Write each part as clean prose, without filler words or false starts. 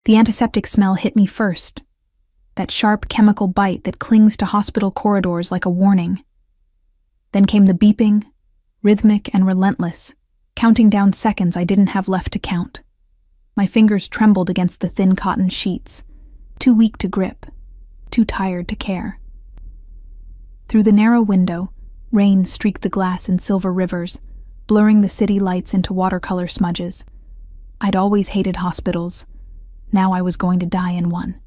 The antiseptic smell hit me first, that sharp chemical bite that clings to hospital corridors like a warning. Then came the beeping, rhythmic and relentless, counting down seconds I didn't have left to count. My fingers trembled against the thin cotton sheets, too weak to grip, too tired to care. Through the narrow window, rain streaked the glass in silver rivers, blurring the city lights into watercolor smudges. I'd always hated hospitals. Now I was going to die in one.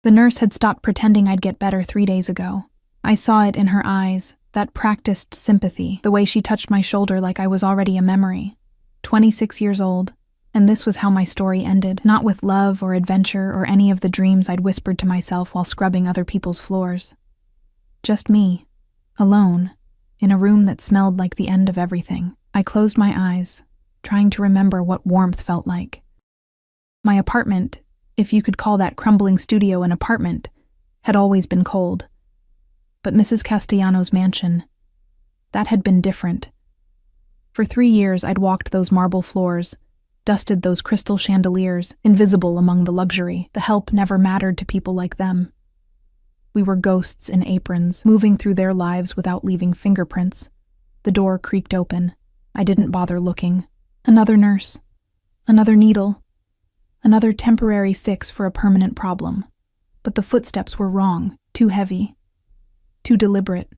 The nurse had stopped pretending I'd get better 3 days ago. I saw it in her eyes, that practiced sympathy, the way she touched my shoulder like I was already a memory. 26 years old, and this was how my story ended, not with love or adventure or any of the dreams I'd whispered to myself while scrubbing other people's floors. Just me, alone, in a room that smelled like the end of everything. I closed my eyes, trying to remember what warmth felt like. My apartment, if you could call that crumbling studio an apartment, had always been cold. But Mrs. Castellano's mansion, that had been different. For 3 years I'd walked those marble floors, dusted those crystal chandeliers, invisible among the luxury. The help never mattered to people like them. We were ghosts in aprons, moving through their lives without leaving fingerprints. The door creaked open. I didn't bother looking. Another nurse. Another needle. Another temporary fix for a permanent problem. But the footsteps were wrong, too heavy, too deliberate.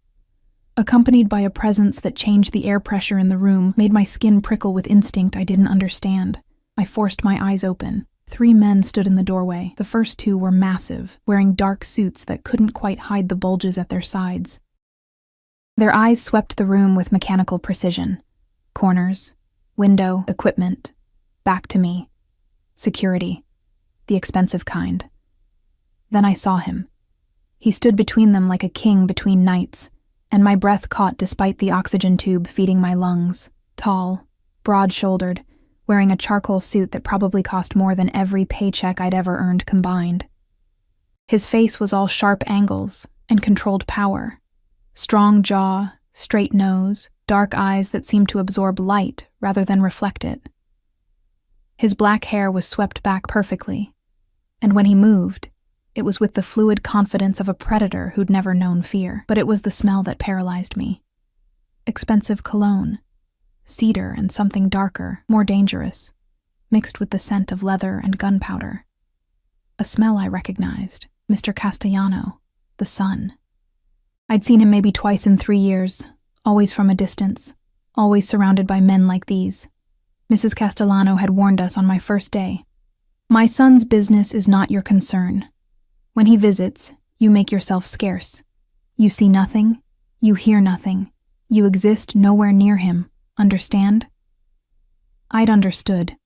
Accompanied by a presence that changed the air pressure in the room, made my skin prickle with instinct I didn't understand. I forced my eyes open. 3 men stood in the doorway. The first 2 were massive, wearing dark suits that couldn't quite hide the bulges at their sides. Their eyes swept the room with mechanical precision. Corners, window, equipment, back to me. Security, the expensive kind. Then I saw him. He stood between them like a king between knights, and my breath caught despite the oxygen tube feeding my lungs. Tall, broad-shouldered, wearing a charcoal suit that probably cost more than every paycheck I'd ever earned combined. His face was all sharp angles and controlled power. Strong jaw, straight nose, dark eyes that seemed to absorb light rather than reflect it. His black hair was swept back perfectly, and when he moved, it was with the fluid confidence of a predator who'd never known fear. But it was the smell that paralyzed me. Expensive cologne, cedar and something darker, more dangerous, mixed with the scent of leather and gunpowder. A smell I recognized, Mr. Castellano, the son. I'd seen him maybe twice in 3 years, always from a distance, always surrounded by men like these. Mrs. Castellano had warned us on my first day. My son's business is not your concern. When he visits, you make yourself scarce. You see nothing, you hear nothing, you exist nowhere near him, understand? I'd understood.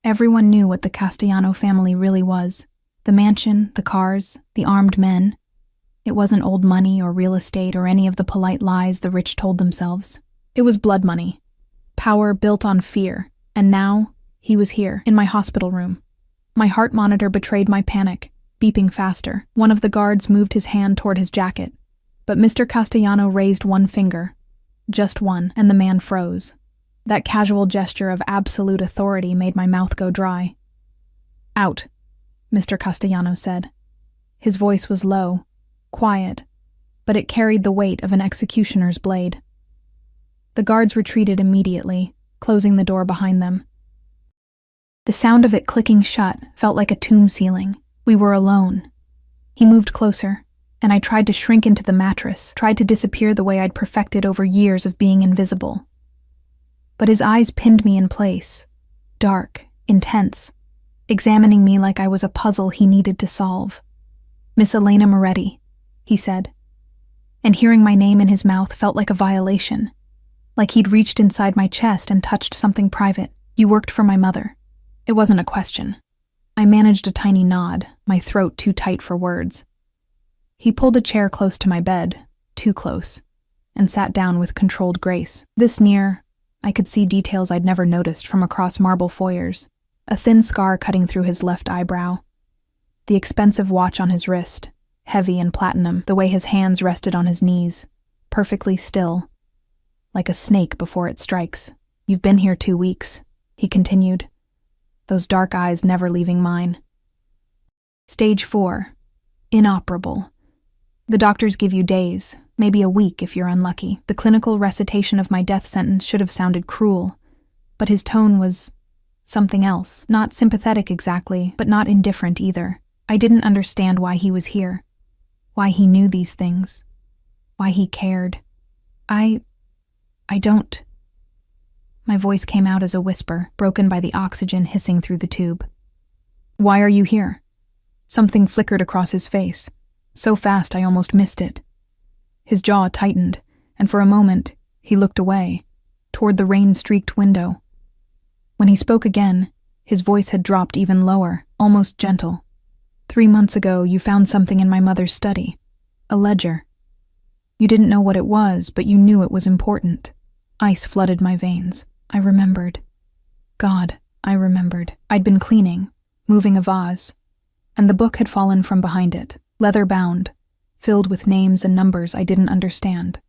Everyone knew what the Castellano family really was. The mansion, the cars, the armed men. It wasn't old money or real estate or any of the polite lies the rich told themselves. It was blood money. Power built on fear. And now, he was here, in my hospital room. My heart monitor betrayed my panic, beeping faster. One of the guards moved his hand toward his jacket, but Mr. Castellano raised one finger. Just one, and the man froze. That casual gesture of absolute authority made my mouth go dry. "Out," Mr. Castellano said. His voice was low, quiet, but it carried the weight of an executioner's blade. The guards retreated immediately, closing the door behind them. The sound of it clicking shut felt like a tomb ceiling. We were alone. He moved closer, and I tried to shrink into the mattress, tried to disappear the way I'd perfected over years of being invisible. But his eyes pinned me in place, dark, intense, examining me like I was a puzzle he needed to solve. "Miss Elena Moretti," he said. And hearing my name in his mouth felt like a violation. Like he'd reached inside my chest and touched something private. "You worked for my mother." It wasn't a question. I managed a tiny nod, my throat too tight for words. He pulled a chair close to my bed, too close, and sat down with controlled grace. This near, I could see details I'd never noticed from across marble foyers. A thin scar cutting through his left eyebrow. The expensive watch on his wrist, heavy and platinum, the way his hands rested on his knees, perfectly still, like a snake before it strikes. "You've been here 2 weeks," he continued. those dark eyes never leaving mine. Stage 4. Inoperable. The doctors give you days, maybe a week if you're unlucky. The clinical recitation of my death sentence should have sounded cruel, but his tone was something else. Not sympathetic exactly, but not indifferent either. I didn't understand why he was here, why he knew these things, why he cared. I don't. My voice came out as a whisper, broken by the oxygen hissing through the tube. Why are you here? Something flickered across his face, so fast I almost missed it. His jaw tightened, and for a moment, he looked away, toward the rain-streaked window. When he spoke again, his voice had dropped even lower, almost gentle. 3 months ago, you found something in my mother's study. A ledger. You didn't know what it was, but you knew it was important. Ice flooded my veins. I remembered. God, I remembered. I'd been cleaning, moving a vase, and the book had fallen from behind it, leather-bound, filled with names and numbers I didn't understand.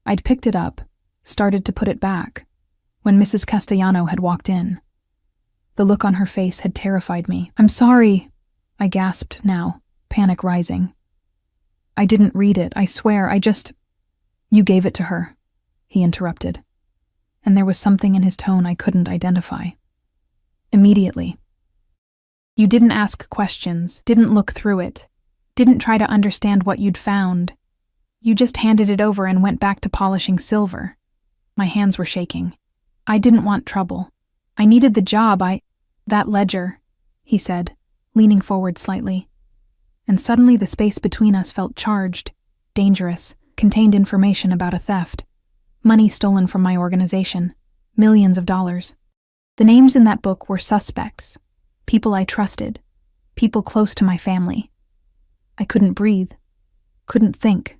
I'd picked it up, started to put it back, when Mrs. Castellano had walked in. The look on her face had terrified me. I'm sorry, I gasped now, panic rising. I didn't read it, I swear, You gave it to her, he interrupted, and there was something in his tone I couldn't identify. Immediately. You didn't ask questions, didn't look through it, didn't try to understand what you'd found. You just handed it over and went back to polishing silver. My hands were shaking. I didn't want trouble. I needed the job, That ledger, he said, leaning forward slightly. And suddenly the space between us felt charged, dangerous, contained information about a theft. Money stolen from my organization. Millions of dollars. The names in that book were suspects. People I trusted. People close to my family. I couldn't breathe. Couldn't think.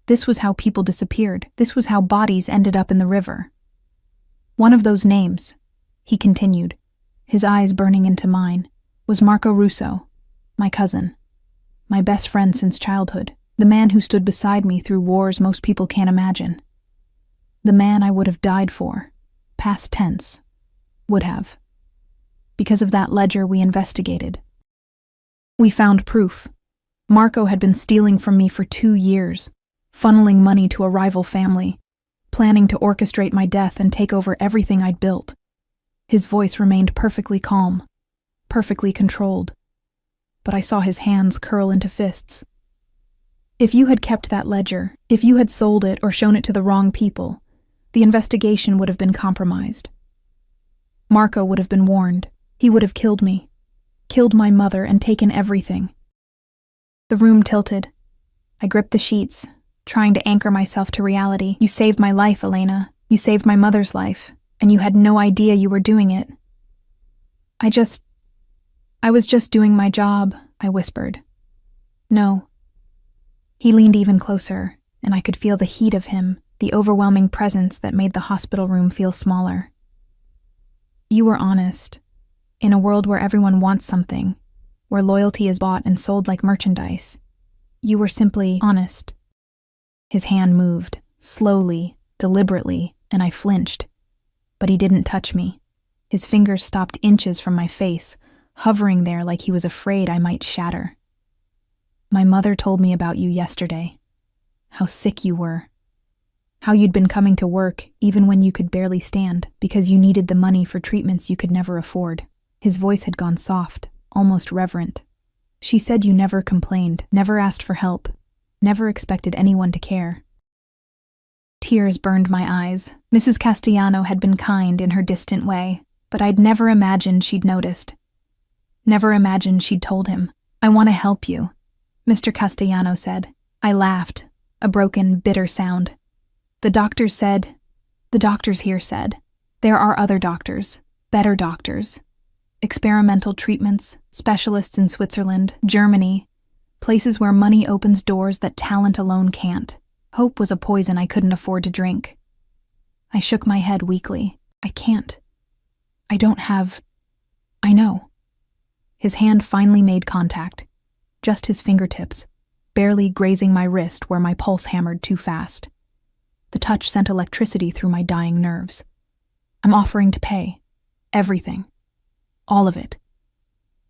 This was how people disappeared. This was how bodies ended up in the river. One of those names, he continued, his eyes burning into mine, was Marco Russo, my cousin, my best friend since childhood, the man who stood beside me through wars most people can't imagine. The man I would have died for, past tense, would have. Because of that ledger we investigated. We found proof. Marco had been stealing from me for 2 years, funneling money to a rival family, planning to orchestrate my death and take over everything I'd built. His voice remained perfectly calm, perfectly controlled, but I saw his hands curl into fists. If you had kept that ledger, if you had sold it or shown it to the wrong people, the investigation would have been compromised. Marco would have been warned. He would have killed me, killed my mother, and taken everything. The room tilted. I gripped the sheets, trying to anchor myself to reality. You saved my life, Elena. You saved my mother's life, and you had no idea you were doing it. I was just doing my job, I whispered. No. He leaned even closer, and I could feel the heat of him, the overwhelming presence that made the hospital room feel smaller. You were honest. In a world where everyone wants something, where loyalty is bought and sold like merchandise, you were simply honest. His hand moved, slowly, deliberately, and I flinched. But he didn't touch me. His fingers stopped inches from my face, hovering there like he was afraid I might shatter. My mother told me about you yesterday. How sick you were. How you'd been coming to work even when you could barely stand because you needed the money for treatments you could never afford. His voice had gone soft, almost reverent. She said you never complained, never asked for help, never expected anyone to care. Tears burned my eyes. Mrs. Castellano had been kind in her distant way, but I'd never imagined she'd noticed. Never imagined she'd told him. I want to help you, Mr. Castellano said. I laughed, a broken, bitter sound. The doctors here said, there are other doctors, better doctors. Experimental treatments, specialists in Switzerland, Germany, places where money opens doors that talent alone can't. Hope was a poison I couldn't afford to drink. I shook my head weakly. I can't. I don't have... I know. His hand finally made contact. Just his fingertips, barely grazing my wrist where my pulse hammered too fast. The touch sent electricity through my dying nerves. I'm offering to pay. Everything. All of it.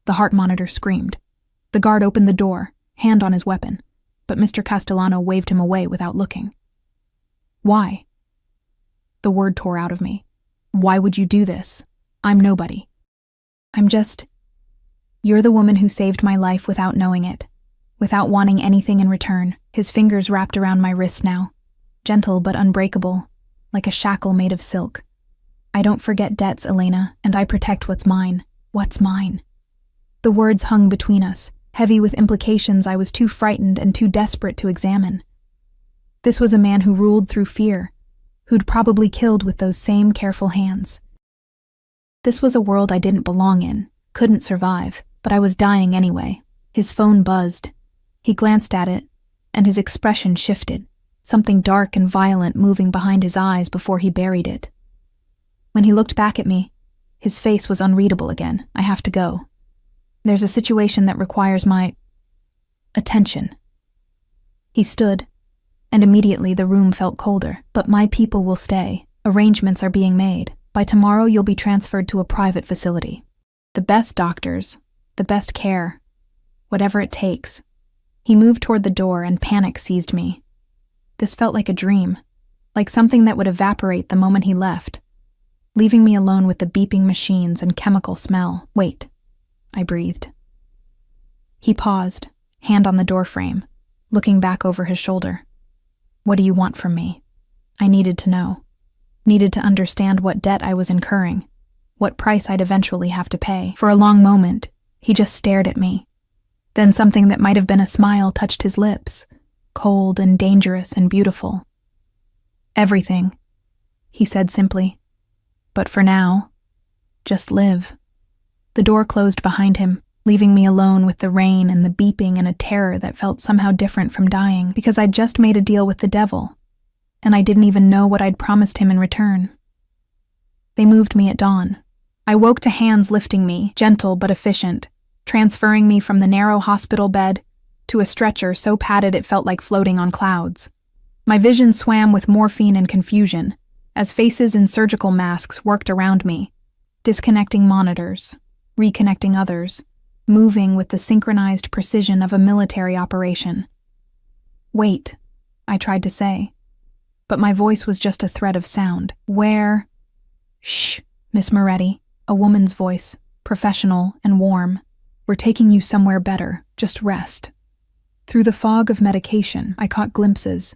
The heart monitor screamed. The guard opened the door, hand on his weapon, but Mr. Castellano waved him away without looking. Why? The word tore out of me. Why would you do this? I'm nobody. You're the woman who saved my life without knowing it, without wanting anything in return. His fingers wrapped around my wrist now, gentle but unbreakable, like a shackle made of silk. I don't forget debts, Elena, and I protect what's mine. What's mine? The words hung between us, heavy with implications I was too frightened and too desperate to examine. This was a man who ruled through fear, who'd probably killed with those same careful hands. This was a world I didn't belong in, couldn't survive, but I was dying anyway. His phone buzzed. He glanced at it, and his expression shifted, something dark and violent moving behind his eyes before he buried it. When he looked back at me, his face was unreadable again. I have to go. There's a situation that requires my attention. He stood, and immediately the room felt colder. But my people will stay. Arrangements are being made. By tomorrow you'll be transferred to a private facility. The best doctors, the best care, whatever it takes. He moved toward the door and panic seized me. This felt like a dream, like something that would evaporate the moment he left, leaving me alone with the beeping machines and chemical smell. Wait, I breathed. He paused, hand on the doorframe, looking back over his shoulder. What do you want from me? I needed to know. Needed to understand what debt I was incurring, what price I'd eventually have to pay. For a long moment, he just stared at me. Then something that might have been a smile touched his lips, cold and dangerous and beautiful. Everything, he said simply. But for now, just live. The door closed behind him, leaving me alone with the rain and the beeping and a terror that felt somehow different from dying, because I'd just made a deal with the devil, and I didn't even know what I'd promised him in return. They moved me at dawn. I woke to hands lifting me, gentle but efficient, transferring me from the narrow hospital bed to a stretcher so padded it felt like floating on clouds. My vision swam with morphine and confusion as faces in surgical masks worked around me, disconnecting monitors, reconnecting others, moving with the synchronized precision of a military operation. Wait, I tried to say, but my voice was just a thread of sound. Where? Shh, Miss Moretti, a woman's voice, professional and warm. We're taking you somewhere better. Just rest. Through the fog of medication, I caught glimpses,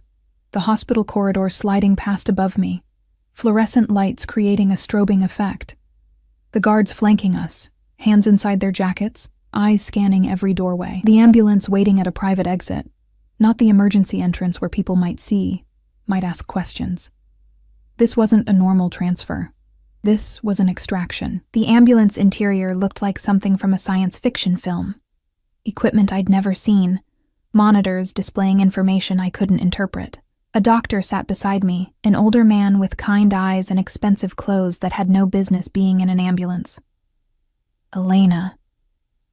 the hospital corridor sliding past above me, fluorescent lights creating a strobing effect. The guards flanking us, hands inside their jackets, eyes scanning every doorway. The ambulance waiting at a private exit, not the emergency entrance where people might see, might ask questions. This wasn't a normal transfer. This was an extraction. The ambulance interior looked like something from a science fiction film. Equipment I'd never seen, monitors displaying information I couldn't interpret. A doctor sat beside me, an older man with kind eyes and expensive clothes that had no business being in an ambulance. Elena,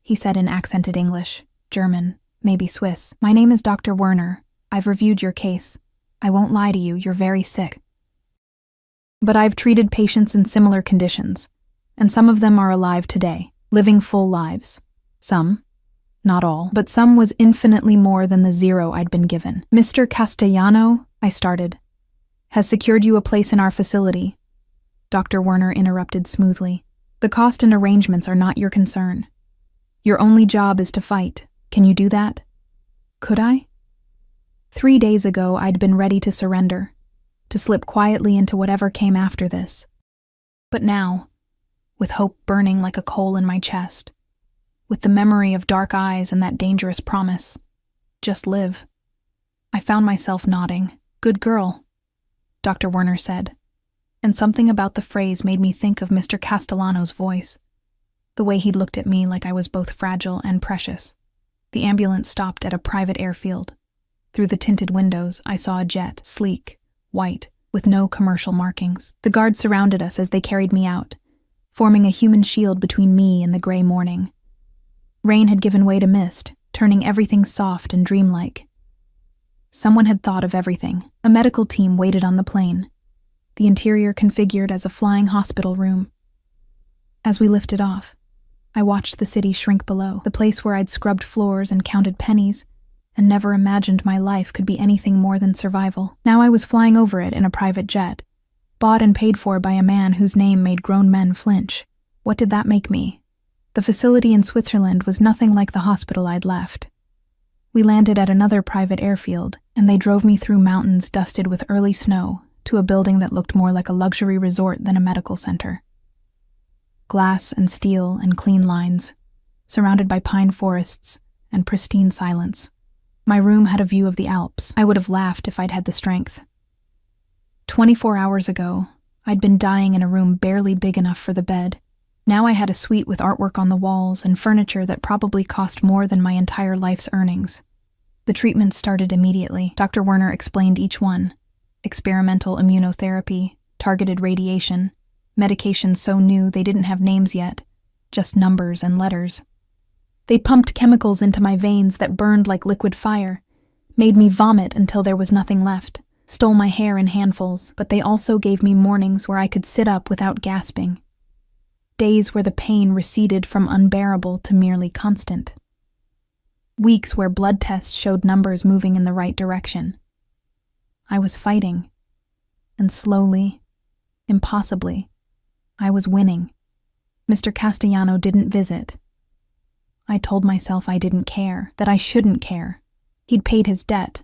he said in accented English, German, maybe Swiss. My name is Dr. Werner. I've reviewed your case. I won't lie to you, you're very sick. But I've treated patients in similar conditions, and some of them are alive today, living full lives. Some, not all, but some was infinitely more than the zero I'd been given. Mr. Castellano, I started, has secured you a place in our facility. Dr. Werner interrupted smoothly. The cost and arrangements are not your concern. Your only job is to fight. Can you do that? Could I? 3 days ago, I'd been ready to surrender, to slip quietly into whatever came after this. But now, with hope burning like a coal in my chest, with the memory of dark eyes and that dangerous promise, just live, I found myself nodding. Good girl, Dr. Werner said, and something about the phrase made me think of Mr. Castellano's voice, the way he'd looked at me like I was both fragile and precious. The ambulance stopped at a private airfield. Through the tinted windows, I saw a jet, sleek, white, with no commercial markings. The guards surrounded us as they carried me out, forming a human shield between me and the gray morning. Rain had given way to mist, turning everything soft and dreamlike. Someone had thought of everything. A medical team waited on the plane, the interior configured as a flying hospital room. As we lifted off, I watched the city shrink below, the place where I'd scrubbed floors and counted pennies, and never imagined my life could be anything more than survival. Now I was flying over it in a private jet, bought and paid for by a man whose name made grown men flinch. What did that make me? The facility in Switzerland was nothing like the hospital I'd left. We landed at another private airfield, and they drove me through mountains dusted with early snow to a building that looked more like a luxury resort than a medical center. Glass and steel and clean lines, surrounded by pine forests and pristine silence. My room had a view of the Alps. I would have laughed if I'd had the strength. 24 hours ago, I'd been dying in a room barely big enough for the bed. Now I had a suite with artwork on the walls and furniture that probably cost more than my entire life's earnings. The treatments started immediately. Dr. Werner explained each one. Experimental immunotherapy, targeted radiation, medications so new they didn't have names yet, just numbers and letters. They pumped chemicals into my veins that burned like liquid fire, made me vomit until there was nothing left, stole my hair in handfuls, but they also gave me mornings where I could sit up without gasping. Days where the pain receded from unbearable to merely constant. Weeks where blood tests showed numbers moving in the right direction. I was fighting, and slowly, impossibly, I was winning. Mr. Castellano didn't visit. I told myself I didn't care, that I shouldn't care. He'd paid his debt,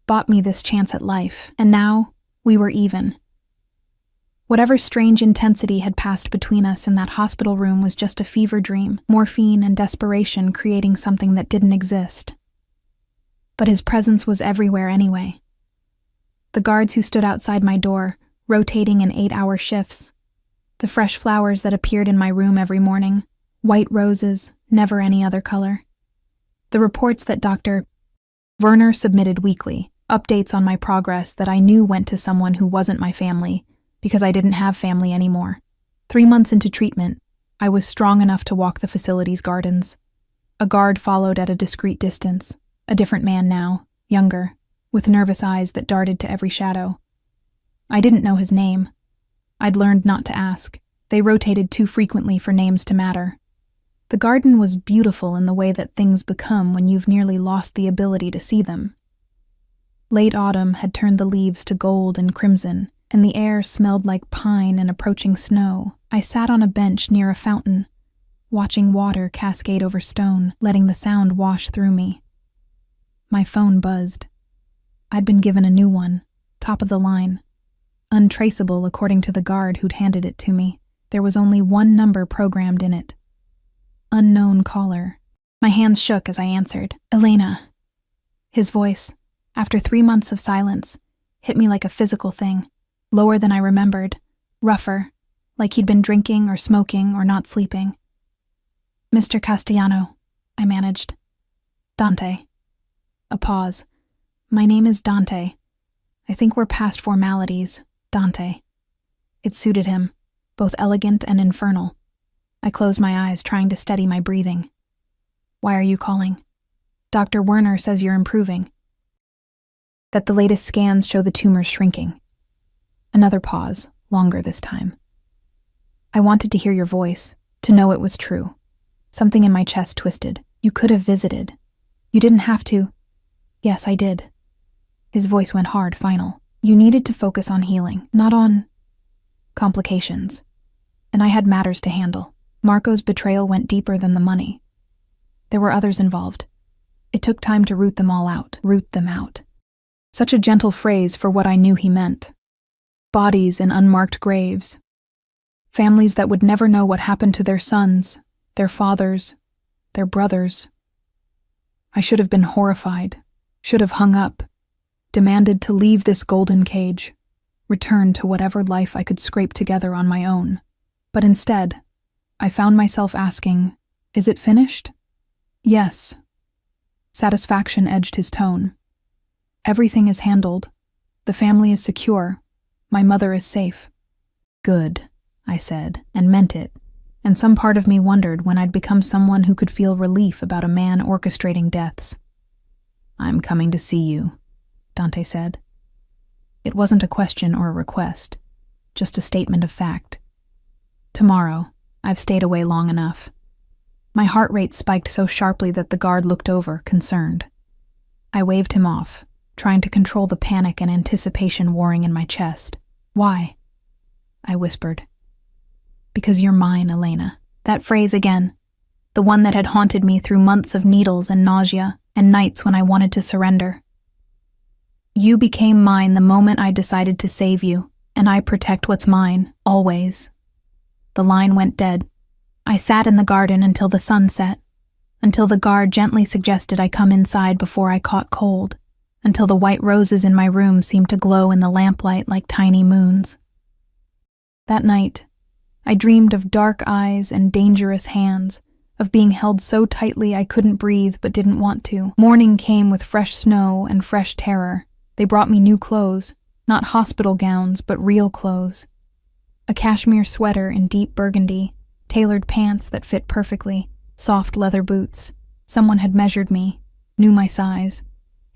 bought me this chance at life, and now we were even. Whatever strange intensity had passed between us in that hospital room was just a fever dream, morphine and desperation creating something that didn't exist. But his presence was everywhere anyway. The guards who stood outside my door, rotating in 8-hour shifts. The fresh flowers that appeared in my room every morning. White roses, never any other color. The reports that Dr. Werner submitted weekly, updates on my progress that I knew went to someone who wasn't my family, because I didn't have family anymore. 3 months into treatment, I was strong enough to walk the facility's gardens. A guard followed at a discreet distance, a different man now, younger, with nervous eyes that darted to every shadow. I didn't know his name. I'd learned not to ask. They rotated too frequently for names to matter. The garden was beautiful in the way that things become when you've nearly lost the ability to see them. Late autumn had turned the leaves to gold and crimson, and the air smelled like pine and approaching snow. I sat on a bench near a fountain, watching water cascade over stone, letting the sound wash through me. My phone buzzed. I'd been given a new one, top of the line. Untraceable according to the guard who'd handed it to me. There was only one number programmed in it. Unknown caller. My hands shook as I answered. Elena. His voice, after 3 months of silence, hit me like a physical thing. Lower than I remembered, rougher, like he'd been drinking or smoking or not sleeping. Mr. Castellano, I managed. Dante. A pause. My name is Dante. I think we're past formalities. Dante. It suited him, both elegant and infernal. I closed my eyes, trying to steady my breathing. Why are you calling? Dr. Werner says you're improving. That the latest scans show the tumors shrinking. Another pause, longer this time. I wanted to hear your voice, to know it was true. Something in my chest twisted. You could have visited. You didn't have to. Yes, I did. His voice went hard, final. You needed to focus on healing, not on complications. And I had matters to handle. Marco's betrayal went deeper than the money. There were others involved. It took time to root them all out, root them out. Such a gentle phrase for what I knew he meant. Bodies in unmarked graves. Families that would never know what happened to their sons, their fathers, their brothers. I should have been horrified, should have hung up, demanded to leave this golden cage, return to whatever life I could scrape together on my own. But instead, I found myself asking, is it finished? Yes. Satisfaction edged his tone. Everything is handled. The family is secure. My mother is safe. Good, I said, and meant it, and some part of me wondered when I'd become someone who could feel relief about a man orchestrating deaths. I'm coming to see you, Dante said. It wasn't a question or a request, just a statement of fact. Tomorrow. I've stayed away long enough. My heart rate spiked so sharply that the guard looked over, concerned. I waved him off, trying to control the panic and anticipation warring in my chest. "Why?" I whispered. "Because you're mine, Elena." That phrase again, the one that had haunted me through months of needles and nausea and nights when I wanted to surrender. "You became mine the moment I decided to save you, and I protect what's mine, always." The line went dead. I sat in the garden until the sun set, until the guard gently suggested I come inside before I caught cold, until the white roses in my room seemed to glow in the lamplight like tiny moons. That night, I dreamed of dark eyes and dangerous hands, of being held so tightly I couldn't breathe but didn't want to. Morning came with fresh snow and fresh terror. They brought me new clothes, not hospital gowns, but real clothes. A cashmere sweater in deep burgundy, tailored pants that fit perfectly, soft leather boots. Someone had measured me, knew my size,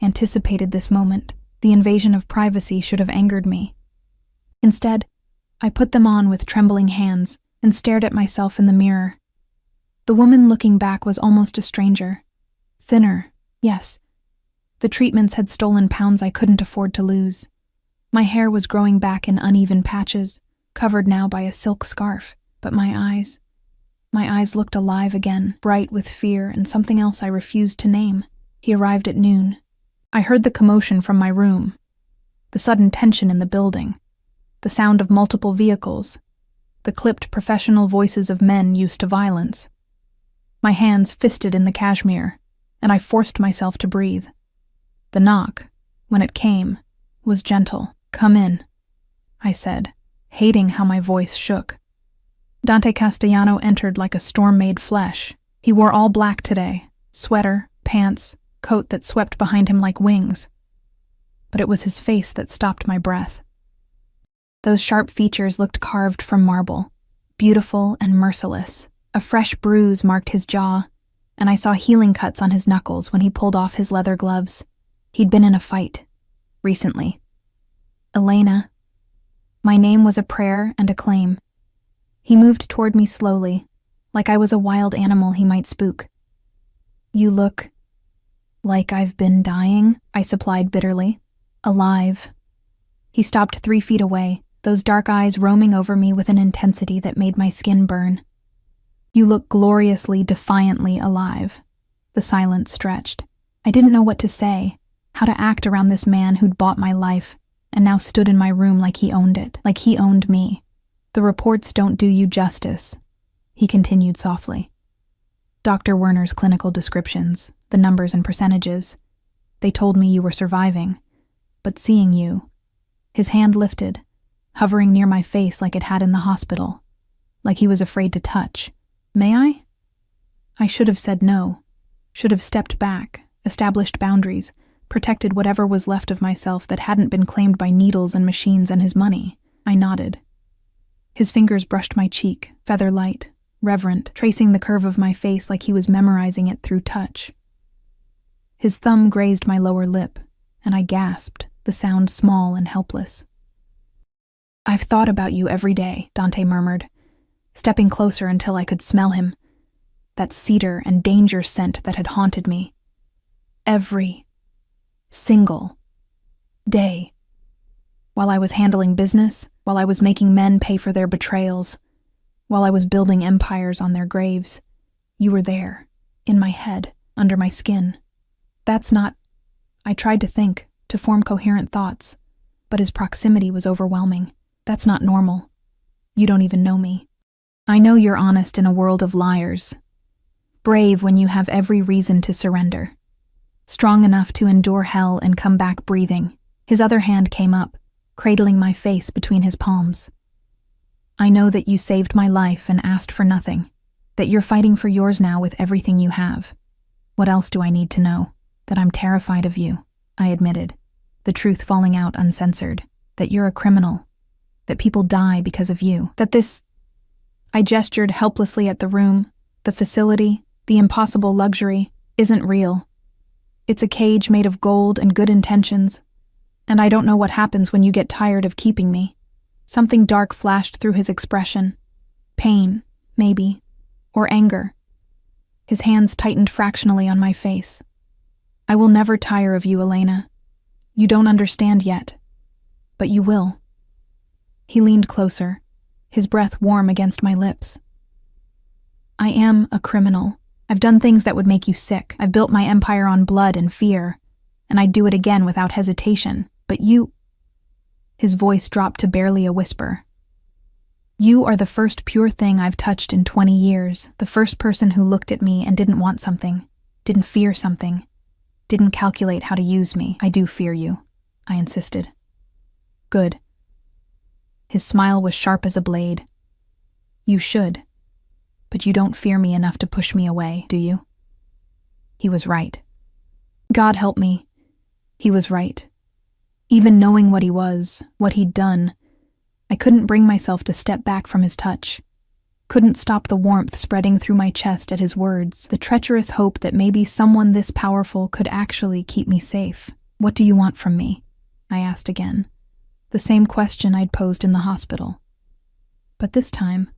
anticipated this moment. The invasion of privacy should have angered me. Instead, I put them on with trembling hands and stared at myself in the mirror. The woman looking back was almost a stranger. Thinner, yes. The treatments had stolen pounds I couldn't afford to lose. My hair was growing back in uneven patches, covered now by a silk scarf, but my eyes looked alive again, bright with fear and something else I refused to name. He arrived at noon. I heard the commotion from my room, the sudden tension in the building, the sound of multiple vehicles, the clipped professional voices of men used to violence. My hands fisted in the cashmere, and I forced myself to breathe. The knock, when it came, was gentle. "Come in," I said, hating how my voice shook. Dante Castellano entered like a storm made flesh. He wore all black today, sweater, pants, coat that swept behind him like wings. But it was his face that stopped my breath. Those sharp features looked carved from marble, beautiful and merciless. A fresh bruise marked his jaw, and I saw healing cuts on his knuckles when he pulled off his leather gloves. He'd been in a fight, recently. "Elena." My name was a prayer and a claim. He moved toward me slowly, like I was a wild animal he might spook. "You look like I've been dying," I supplied bitterly. "Alive." He stopped 3 feet away, those dark eyes roaming over me with an intensity that made my skin burn. "You look gloriously, defiantly alive." The silence stretched. I didn't know what to say, how to act around this man who'd bought my life and now stood in my room like he owned it, like he owned me. "The reports don't do you justice," he continued softly. "Dr. Werner's clinical descriptions, the numbers and percentages, they told me you were surviving, but seeing you..." His hand lifted, hovering near my face like it had in the hospital, like he was afraid to touch. "May I?" I should have said no, should have stepped back, established boundaries, protected whatever was left of myself that hadn't been claimed by needles and machines and his money. I nodded. His fingers brushed my cheek, feather light, reverent, tracing the curve of my face like he was memorizing it through touch. His thumb grazed my lower lip, and I gasped, the sound small and helpless. "I've thought about you every day," Dante murmured, stepping closer until I could smell him, that cedar and danger scent that had haunted me. "Every single day. While I was handling business, while I was making men pay for their betrayals, while I was building empires on their graves, you were there, in my head, under my skin. That's not..." I tried to think, to form coherent thoughts, but his proximity was overwhelming. "That's not normal. You don't even know me. I know you're honest in a world of liars. Brave when you have every reason to surrender. Strong enough to endure hell and come back breathing." His other hand came up, cradling my face between his palms. "I know that you saved my life and asked for nothing, that you're fighting for yours now with everything you have. What else do I need to know? That I'm terrified of you," I admitted, the truth falling out uncensored. "That you're a criminal. That people die because of you. That this..." I gestured helplessly at the room, the facility, the impossible luxury, "isn't real. It's a cage made of gold and good intentions, and I don't know what happens when you get tired of keeping me." Something dark flashed through his expression. Pain, maybe, or anger. His hands tightened fractionally on my face. "I will never tire of you, Elena. You don't understand yet, but you will." He leaned closer, his breath warm against my lips. "I am a criminal. I've done things that would make you sick. I've built my empire on blood and fear, and I'd do it again without hesitation. But you—" His voice dropped to barely a whisper. "You are the first pure thing I've touched in 20 years, the first person who looked at me and didn't want something, didn't fear something, didn't calculate how to use me." "I do fear you," I insisted. "Good." His smile was sharp as a blade. "You should. But you don't fear me enough to push me away, do you?" He was right. God help me. He was right. Even knowing what he was, what he'd done, I couldn't bring myself to step back from his touch. Couldn't stop the warmth spreading through my chest at his words, the treacherous hope that maybe someone this powerful could actually keep me safe. "What do you want from me?" I asked again. The same question I'd posed in the hospital. But this time,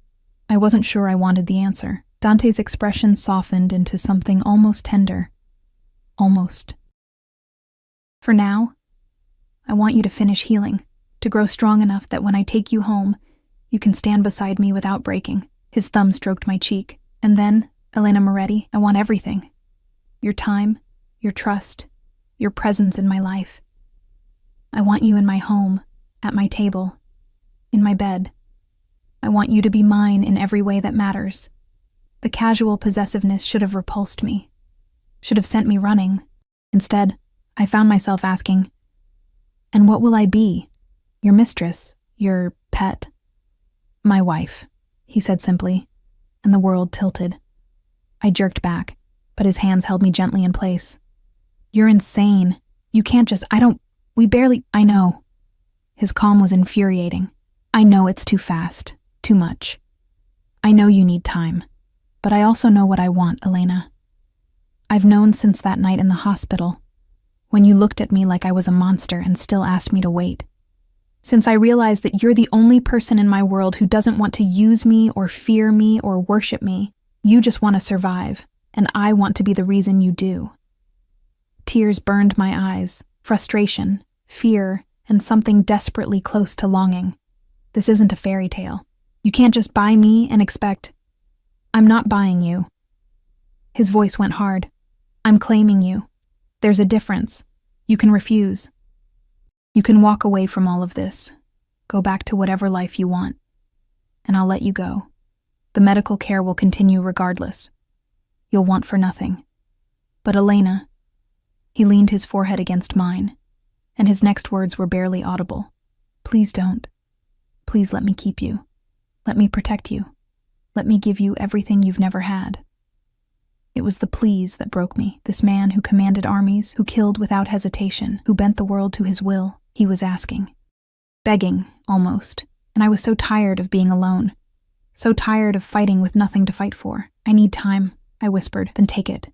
I wasn't sure I wanted the answer. Dante's expression softened into something almost tender. Almost. "For now, I want you to finish healing, to grow strong enough that when I take you home, you can stand beside me without breaking." His thumb stroked my cheek. "And then, Elena Moretti, I want everything. Your time, your trust, your presence in my life. I want you in my home, at my table, in my bed. I want you to be mine in every way that matters." The casual possessiveness should have repulsed me, should have sent me running. Instead, I found myself asking, "And what will I be? Your mistress? Your pet?" "My wife," he said simply, and the world tilted. I jerked back, but his hands held me gently in place. "You're insane. You can't just— I know." His calm was infuriating. "I know it's too fast, too much. I know you need time, but I also know what I want, Elena. I've known since that night in the hospital, when you looked at me like I was a monster and still asked me to wait. Since I realized that you're the only person in my world who doesn't want to use me or fear me or worship me. You just want to survive, and I want to be the reason you do." Tears burned my eyes, frustration, fear, and something desperately close to longing. "This isn't a fairy tale. You can't just buy me and expect—" "I'm not buying you." His voice went hard. "I'm claiming you. There's a difference. You can refuse. You can walk away from all of this, go back to whatever life you want, and I'll let you go. The medical care will continue regardless. You'll want for nothing. But Elena—" He leaned his forehead against mine, and his next words were barely audible. "Please don't. Please let me keep you. Let me protect you. Let me give you everything you've never had." It was the pleas that broke me. This man who commanded armies, who killed without hesitation, who bent the world to his will, he was asking. Begging, almost. And I was so tired of being alone. So tired of fighting with nothing to fight for. "I need time," I whispered. "Then take it."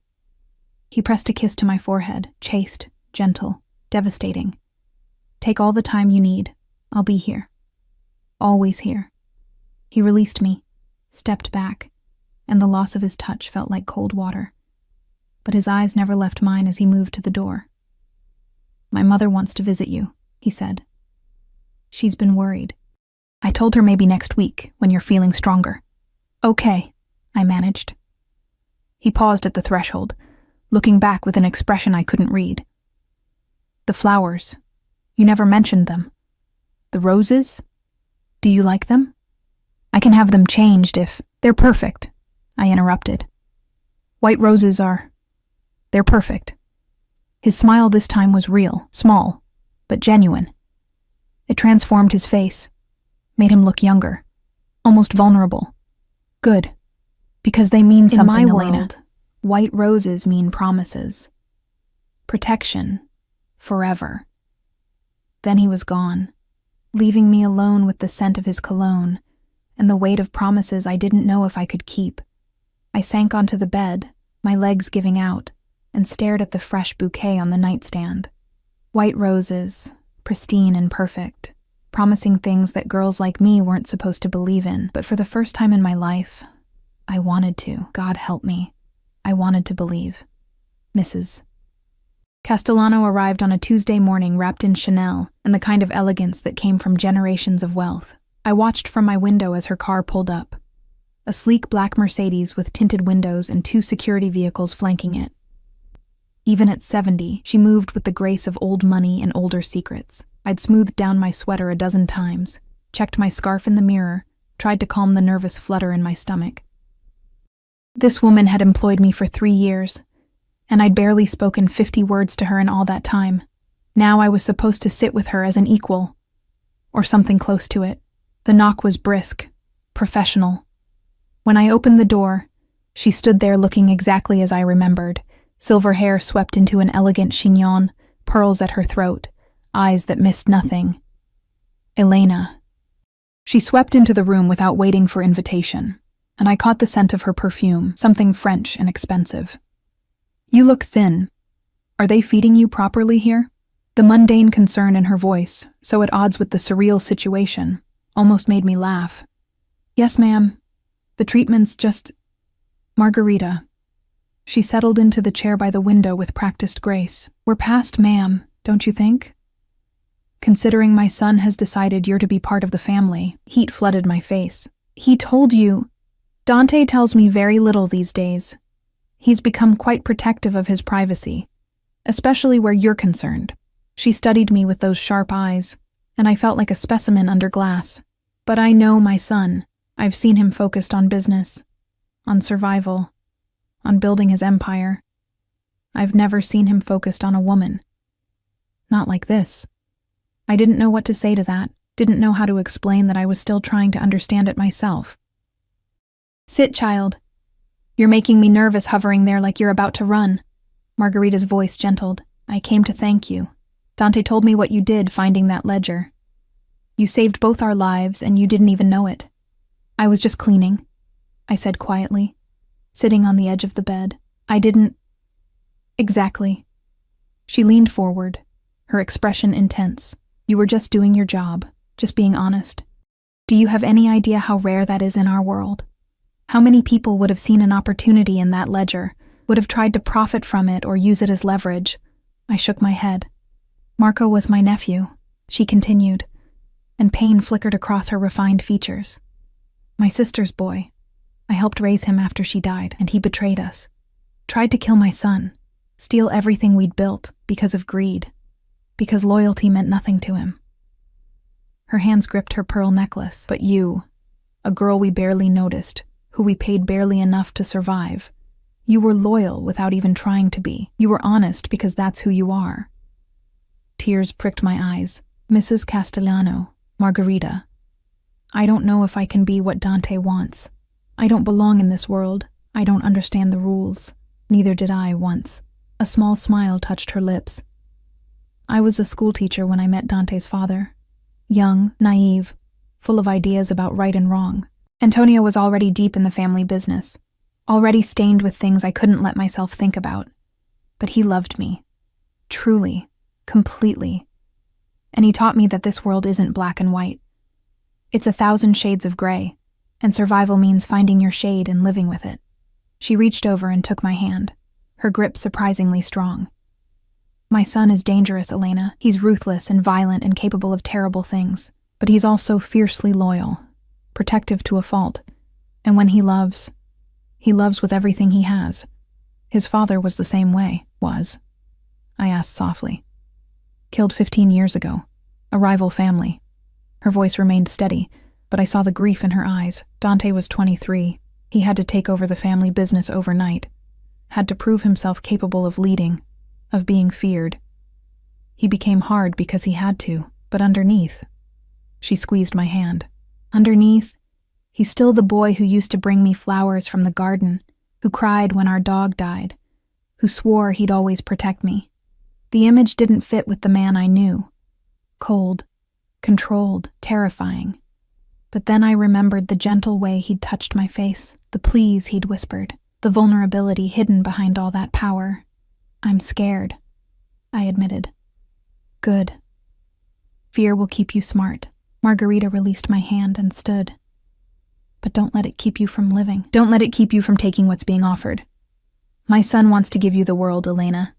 He pressed a kiss to my forehead, chaste, gentle, devastating. "Take all the time you need. I'll be here. Always here." He released me, stepped back, and the loss of his touch felt like cold water. But his eyes never left mine as he moved to the door. "My mother wants to visit you," he said. "She's been worried. I told her maybe next week, when you're feeling stronger." "Okay," I managed. He paused at the threshold, looking back with an expression I couldn't read. "The flowers. You never mentioned them. The roses? Do you like them? I can have them changed if—" "They're perfect," I interrupted. "White roses they're perfect." His smile this time was real, small, but genuine. It transformed his face, made him look younger, almost vulnerable. "Good, because they mean something, In my Elena. world, White roses mean promises. Protection. Forever." Then he was gone, leaving me alone with the scent of his cologne and the weight of promises I didn't know if I could keep. I sank onto the bed, my legs giving out, and stared at the fresh bouquet on the nightstand. White roses, pristine and perfect, promising things that girls like me weren't supposed to believe in. But for the first time in my life, I wanted to. God help me. I wanted to believe. Mrs. Castellano arrived on a Tuesday morning wrapped in Chanel and the kind of elegance that came from generations of wealth. I watched from my window as her car pulled up. A sleek black Mercedes with tinted windows and 2 security vehicles flanking it. Even at 70, she moved with the grace of old money and older secrets. I'd smoothed down my sweater a dozen times, checked my scarf in the mirror, tried to calm the nervous flutter in my stomach. This woman had employed me for 3 years, and I'd barely spoken 50 words to her in all that time. Now I was supposed to sit with her as an equal, or something close to it. The knock was brisk, professional. When I opened the door, she stood there looking exactly as I remembered, silver hair swept into an elegant chignon, pearls at her throat, eyes that missed nothing. Elena. She swept into the room without waiting for invitation, and I caught the scent of her perfume, something French and expensive. You look thin. Are they feeding you properly here? The mundane concern in her voice, so at odds with the surreal situation, almost made me laugh. Yes, ma'am. The treatment's just... Margarita. She settled into the chair by the window with practiced grace. We're past ma'am, don't you think? Considering my son has decided you're to be part of the family, heat flooded my face. He told you. Dante tells me very little these days. He's become quite protective of his privacy, especially where you're concerned. She studied me with those sharp eyes, and I felt like a specimen under glass. But I know my son. I've seen him focused on business, on survival, on building his empire. I've never seen him focused on a woman. Not like this. I didn't know what to say to that, didn't know how to explain that I was still trying to understand it myself. Sit, child. You're making me nervous hovering there like you're about to run. Margarita's voice gentled. I came to thank you. Dante told me what you did finding that ledger. You saved both our lives and you didn't even know it. I was just cleaning, I said quietly, sitting on the edge of the bed. I didn't... Exactly. She leaned forward, her expression intense. You were just doing your job, just being honest. Do you have any idea how rare that is in our world? How many people would have seen an opportunity in that ledger, would have tried to profit from it or use it as leverage? I shook my head. Marco was my nephew, she continued, and pain flickered across her refined features. My sister's boy. I helped raise him after she died, and he betrayed us. Tried to kill my son, steal everything we'd built because of greed, because loyalty meant nothing to him. Her hands gripped her pearl necklace. But you, a girl we barely noticed, who we paid barely enough to survive, you were loyal without even trying to be. You were honest because that's who you are. Tears pricked my eyes. Mrs. Castellano, Margarita. I don't know if I can be what Dante wants. I don't belong in this world. I don't understand the rules. Neither did I once. A small smile touched her lips. I was a schoolteacher when I met Dante's father. Young, naive, full of ideas about right and wrong. Antonio was already deep in the family business, already stained with things I couldn't let myself think about. But he loved me. Truly. Completely. And he taught me that this world isn't black and white. It's 1,000 shades of gray, and survival means finding your shade and living with it. She reached over and took my hand, her grip surprisingly strong. My son is dangerous, Elena. He's ruthless and violent and capable of terrible things, but he's also fiercely loyal, protective to a fault, and when he loves with everything he has. His father was the same way, I asked softly. Killed 15 years ago, a rival family. Her voice remained steady, but I saw the grief in her eyes. Dante was 23. He had to take over the family business overnight, had to prove himself capable of leading, of being feared. He became hard because he had to, but underneath, she squeezed my hand. Underneath, he's still the boy who used to bring me flowers from the garden, who cried when our dog died, who swore he'd always protect me. The image didn't fit with the man I knew. Cold, controlled, terrifying. But then I remembered the gentle way he'd touched my face, the pleas he'd whispered, the vulnerability hidden behind all that power. I'm scared, I admitted. Good. Fear will keep you smart. Margarita released my hand and stood. But don't let it keep you from living. Don't let it keep you from taking what's being offered. My son wants to give you the world, Elena.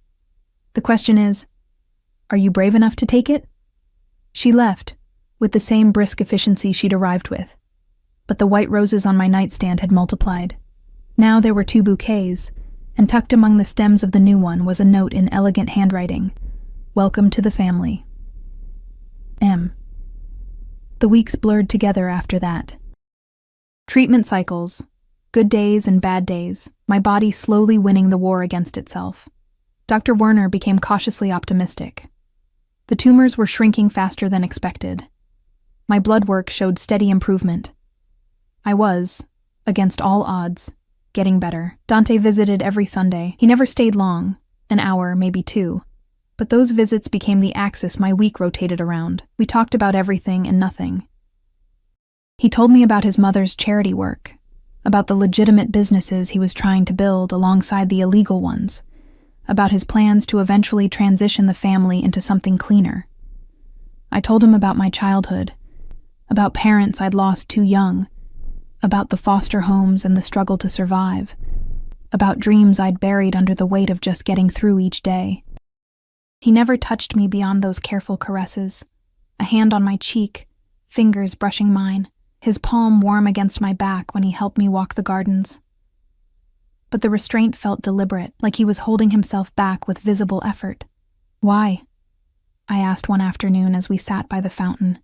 The question is, are you brave enough to take it? She left, with the same brisk efficiency she'd arrived with. But the white roses on my nightstand had multiplied. Now there were 2 bouquets, and tucked among the stems of the new one was a note in elegant handwriting. Welcome to the family. M. The weeks blurred together after that. Treatment cycles, good days and bad days, my body slowly winning the war against itself. Dr. Werner became cautiously optimistic. The tumors were shrinking faster than expected. My blood work showed steady improvement. I was, against all odds, getting better. Dante visited every Sunday. He never stayed long, an hour, maybe 2. But those visits became the axis my week rotated around. We talked about everything and nothing. He told me about his mother's charity work, about the legitimate businesses he was trying to build alongside the illegal ones, about his plans to eventually transition the family into something cleaner. I told him about my childhood, about parents I'd lost too young, about the foster homes and the struggle to survive, about dreams I'd buried under the weight of just getting through each day. He never touched me beyond those careful caresses, a hand on my cheek, fingers brushing mine, his palm warm against my back when he helped me walk the gardens. But the restraint felt deliberate, like he was holding himself back with visible effort. Why? I asked one afternoon as we sat by the fountain,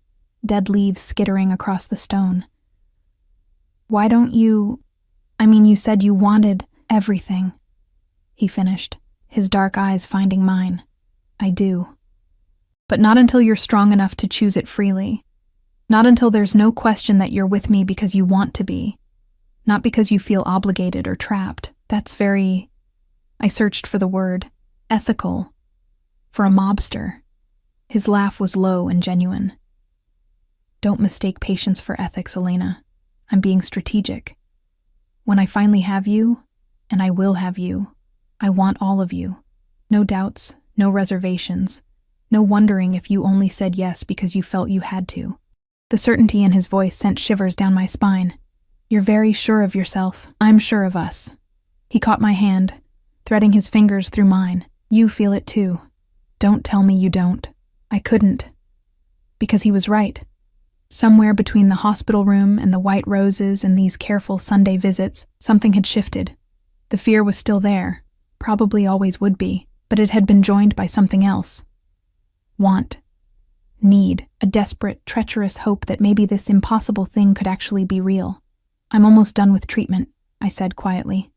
dead leaves skittering across the stone. Why don't you... you said you wanted everything, he finished, his dark eyes finding mine. I do. But not until you're strong enough to choose it freely. Not until there's no question that you're with me because you want to be. Not because you feel obligated or trapped. That's very... I searched for the word. Ethical. For a mobster. His laugh was low and genuine. Don't mistake patience for ethics, Elena. I'm being strategic. When I finally have you, and I will have you, I want all of you. No doubts, no reservations, no wondering if you only said yes because you felt you had to. The certainty in his voice sent shivers down my spine. You're very sure of yourself. I'm sure of us. He caught my hand, threading his fingers through mine. You feel it too. Don't tell me you don't. I couldn't. Because he was right. Somewhere between the hospital room and the white roses and these careful Sunday visits, something had shifted. The fear was still there, probably always would be, but it had been joined by something else. Want. Need. A desperate, treacherous hope that maybe this impossible thing could actually be real. I'm almost done with treatment, I said quietly.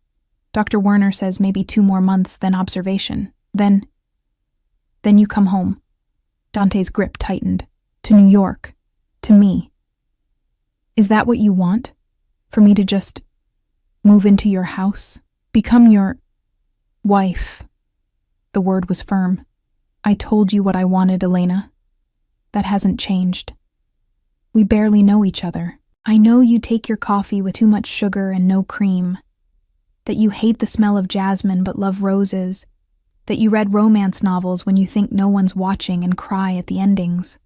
Dr. Werner says maybe 2 more months, then observation. Then you come home. Dante's grip tightened. To New York. To me. Is that what you want? For me to just move into your house? Become your wife? The word was firm. I told you what I wanted, Elena. That hasn't changed. We barely know each other. I know you take your coffee with too much sugar and no cream. That you hate the smell of jasmine but love roses. That you read romance novels when you think no one's watching and cry at the endings.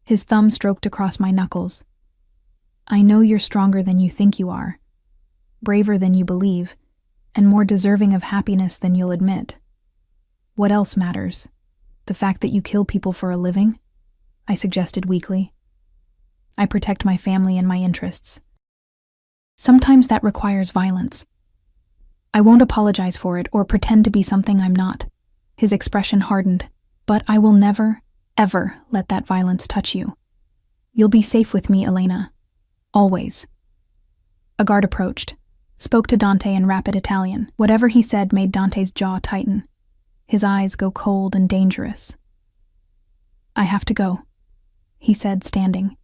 His thumb stroked across my knuckles. I know you're stronger than you think you are, braver than you believe, and more deserving of happiness than you'll admit. What else matters? The fact that you kill people for a living? I suggested weakly. I protect my family and my interests. Sometimes that requires violence. I won't apologize for it or pretend to be something I'm not. His expression hardened. But I will never, ever let that violence touch you. You'll be safe with me, Elena. Always. A guard approached, spoke to Dante in rapid Italian. Whatever he said made Dante's jaw tighten, his eyes go cold and dangerous. I have to go, he said, standing.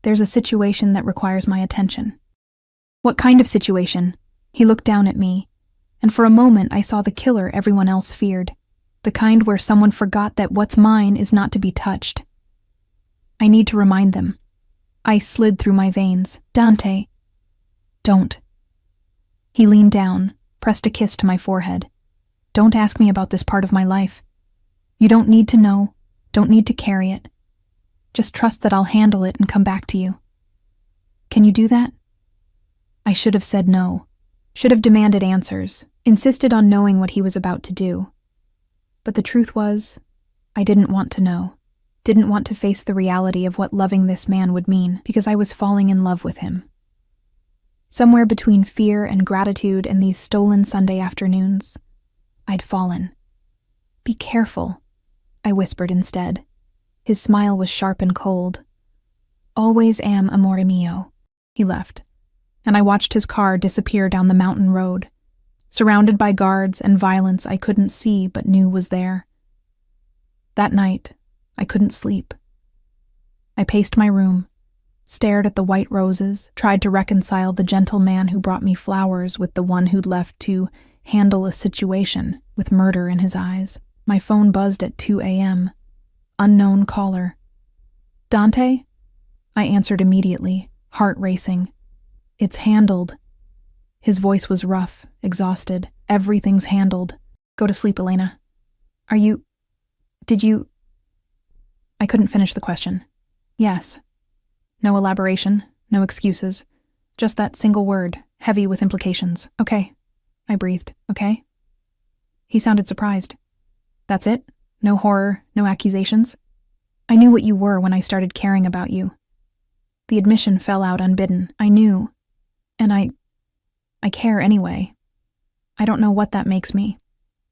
There's a situation that requires my attention. What kind of situation? He looked down at me, and for a moment I saw the killer everyone else feared, the kind where someone forgot that what's mine is not to be touched. I need to remind them. Ice slid through my veins. Dante. Don't. He leaned down, pressed a kiss to my forehead. Don't ask me about this part of my life. You don't need to know, don't need to carry it. Just trust that I'll handle it and come back to you. Can you do that? I should have said no, should have demanded answers, insisted on knowing what he was about to do. But the truth was, I didn't want to know. Didn't want to face the reality of what loving this man would mean, because I was falling in love with him. Somewhere between fear and gratitude and these stolen Sunday afternoons, I'd fallen. "Be careful," I whispered instead. His smile was sharp and cold. "Always am, amore mio." He left, and I watched his car disappear down the mountain road, surrounded by guards and violence I couldn't see but knew was there. That night, I couldn't sleep. I paced my room, stared at the white roses, tried to reconcile the gentle man who brought me flowers with the one who'd left to handle a situation with murder in his eyes. My phone buzzed at 2 a.m. Unknown caller. "Dante?" I answered immediately, heart racing. "It's handled." His voice was rough, exhausted. "Everything's handled. Go to sleep, Elena." Did you... I couldn't finish the question. "Yes." No elaboration, no excuses. Just that single word, heavy with implications. "Okay." I breathed. "Okay?" He sounded surprised. "That's it? No horror, no accusations?" "I knew what you were when I started caring about you." The admission fell out unbidden. "I knew. And I care anyway. I don't know what that makes me."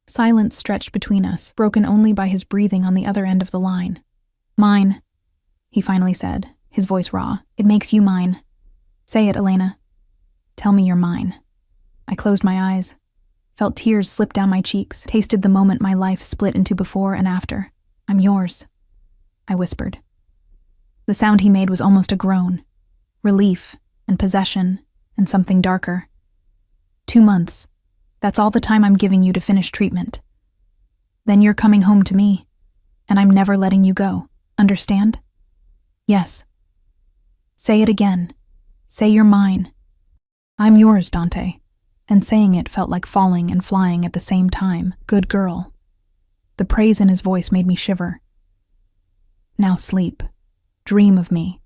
Silence stretched between us, broken only by his breathing on the other end of the line. "Mine," he finally said, his voice raw. "It makes you mine. Say it, Elena. Tell me you're mine." I closed my eyes, felt tears slip down my cheeks, tasted the moment my life split into before and after. "I'm yours," I whispered. The sound he made was almost a groan. Relief and possession and something darker. 2 months. That's all the time I'm giving you to finish treatment. Then you're coming home to me, and I'm never letting you go. Understand? "Yes." "Say it again. Say you're mine." "I'm yours, Dante." And saying it felt like falling and flying at the same time. "Good girl." The praise in his voice made me shiver. "Now sleep. Dream of me.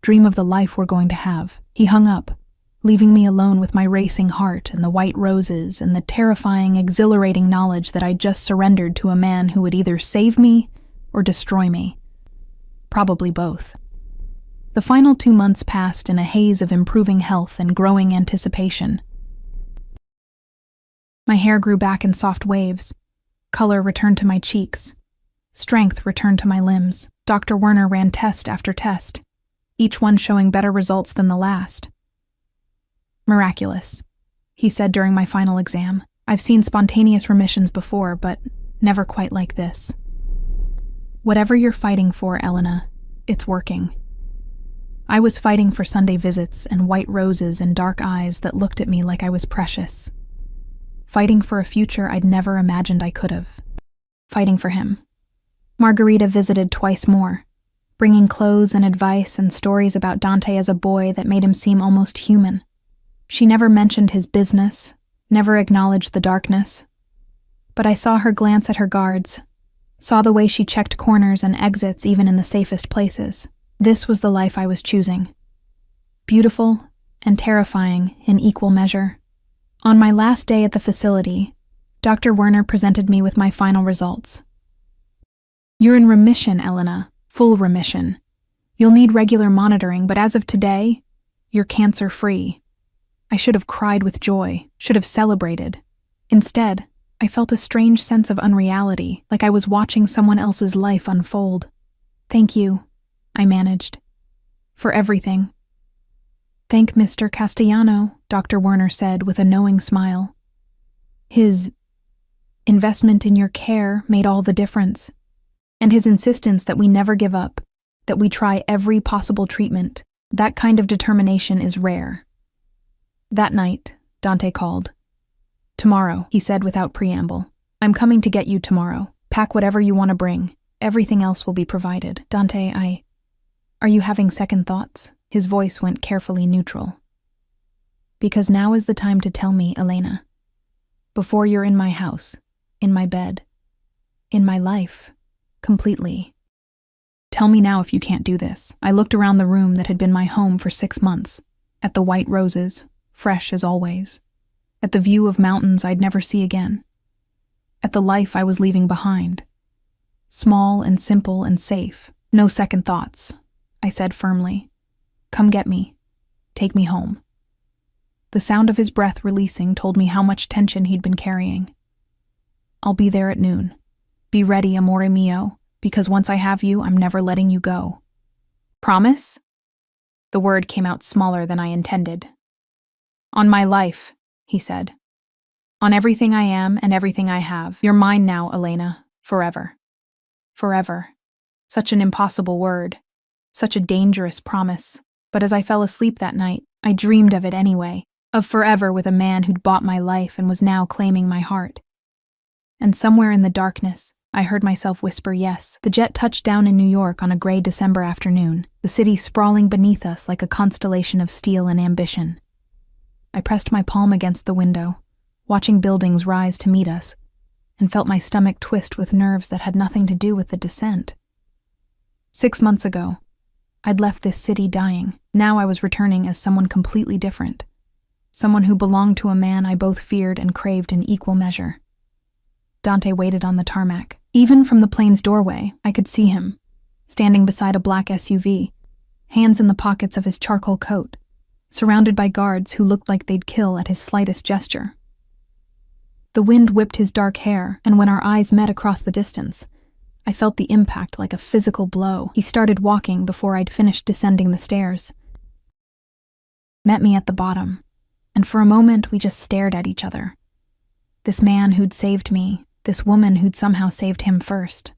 Dream of the life we're going to have." He hung up, leaving me alone with my racing heart and the white roses and the terrifying, exhilarating knowledge that I'd just surrendered to a man who would either save me or destroy me. Probably both. The final 2 months passed in a haze of improving health and growing anticipation. My hair grew back in soft waves. Color returned to my cheeks. Strength returned to my limbs. Dr. Werner ran test after test, each one showing better results than the last. "Miraculous," he said during my final exam. "I've seen spontaneous remissions before, but never quite like this. Whatever you're fighting for, Elena, it's working." I was fighting for Sunday visits and white roses and dark eyes that looked at me like I was precious. Fighting for a future I'd never imagined I could have. Fighting for him. Margarita visited twice more, bringing clothes and advice and stories about Dante as a boy that made him seem almost human. She never mentioned his business, never acknowledged the darkness. But I saw her glance at her guards, saw the way she checked corners and exits even in the safest places. This was the life I was choosing. Beautiful and terrifying in equal measure. On my last day at the facility, Dr. Werner presented me with my final results. "You're in remission, Elena, full remission. You'll need regular monitoring, but as of today, you're cancer-free." I should have cried with joy, should have celebrated. Instead, I felt a strange sense of unreality, like I was watching someone else's life unfold. "Thank you," I managed, "for everything." "Thank Mr. Castellano," Dr. Werner said with a knowing smile. "His investment in your care made all the difference. And his insistence that we never give up, that we try every possible treatment, that kind of determination is rare." That night, Dante called. "Tomorrow," he said without preamble. "I'm coming to get you tomorrow. Pack whatever you want to bring. Everything else will be provided." "Dante, Are you having second thoughts?" His voice went carefully neutral. "Because now is the time to tell me, Elena. Before you're in my house, in my bed, in my life, completely. Tell me now if you can't do this." I looked around the room that had been my home for 6 months, at the white roses, fresh as always, at the view of mountains I'd never see again, at the life I was leaving behind. Small and simple and safe. No second thoughts, I said firmly. Come get me. Take me home. The sound of his breath releasing told me how much tension he'd been carrying. I'll be there at noon. Be ready, amore mio, because once I have you, I'm never letting you go. Promise? The word came out smaller than I intended. On my life, he said. On everything I am and everything I have. You're mine now, Elena, forever. Forever. Such an impossible word. Such a dangerous promise. But as I fell asleep that night, I dreamed of it anyway, of forever with a man who'd bought my life and was now claiming my heart. And somewhere in the darkness, I heard myself whisper yes. The jet touched down in New York on a gray December afternoon, the city sprawling beneath us like a constellation of steel and ambition. I pressed my palm against the window, watching buildings rise to meet us, and felt my stomach twist with nerves that had nothing to do with the descent. 6 months ago, I'd left this city dying. Now I was returning as someone completely different. Someone who belonged to a man I both feared and craved in equal measure. Dante waited on the tarmac. Even from the plane's doorway, I could see him, standing beside a black SUV, hands in the pockets of his charcoal coat, surrounded by guards who looked like they'd kill at his slightest gesture. The wind whipped his dark hair, and when our eyes met across the distance, I felt the impact like a physical blow. He started walking before I'd finished descending the stairs. Met me at the bottom, and for a moment we just stared at each other. This man who'd saved me, this woman who'd somehow saved him first.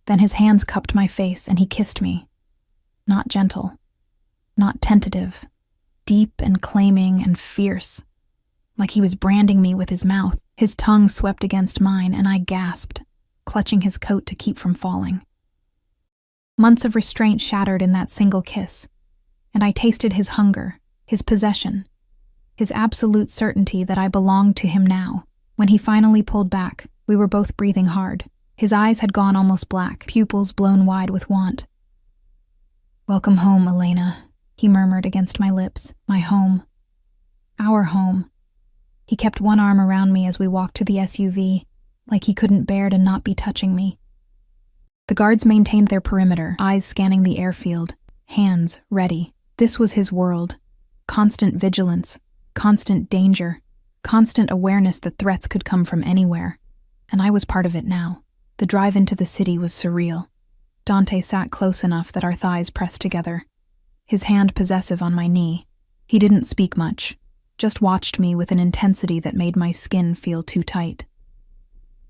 Then his hands cupped my face and he kissed me. Not gentle, not tentative, deep and claiming and fierce, like he was branding me with his mouth. His tongue swept against mine and I gasped, clutching his coat to keep from falling. Months of restraint shattered in that single kiss, and I tasted his hunger, his possession, his absolute certainty that I belonged to him now. When he finally pulled back, we were both breathing hard. His eyes had gone almost black, pupils blown wide with want. "Welcome home, Elena," he murmured against my lips. My home. Our home. He kept one arm around me as we walked to the SUV, like he couldn't bear to not be touching me. The guards maintained their perimeter, eyes scanning the airfield, hands ready. This was his world. Constant vigilance, constant danger, constant awareness that threats could come from anywhere. And I was part of it now. The drive into the city was surreal. Dante sat close enough that our thighs pressed together, his hand possessive on my knee. He didn't speak much, just watched me with an intensity that made my skin feel too tight.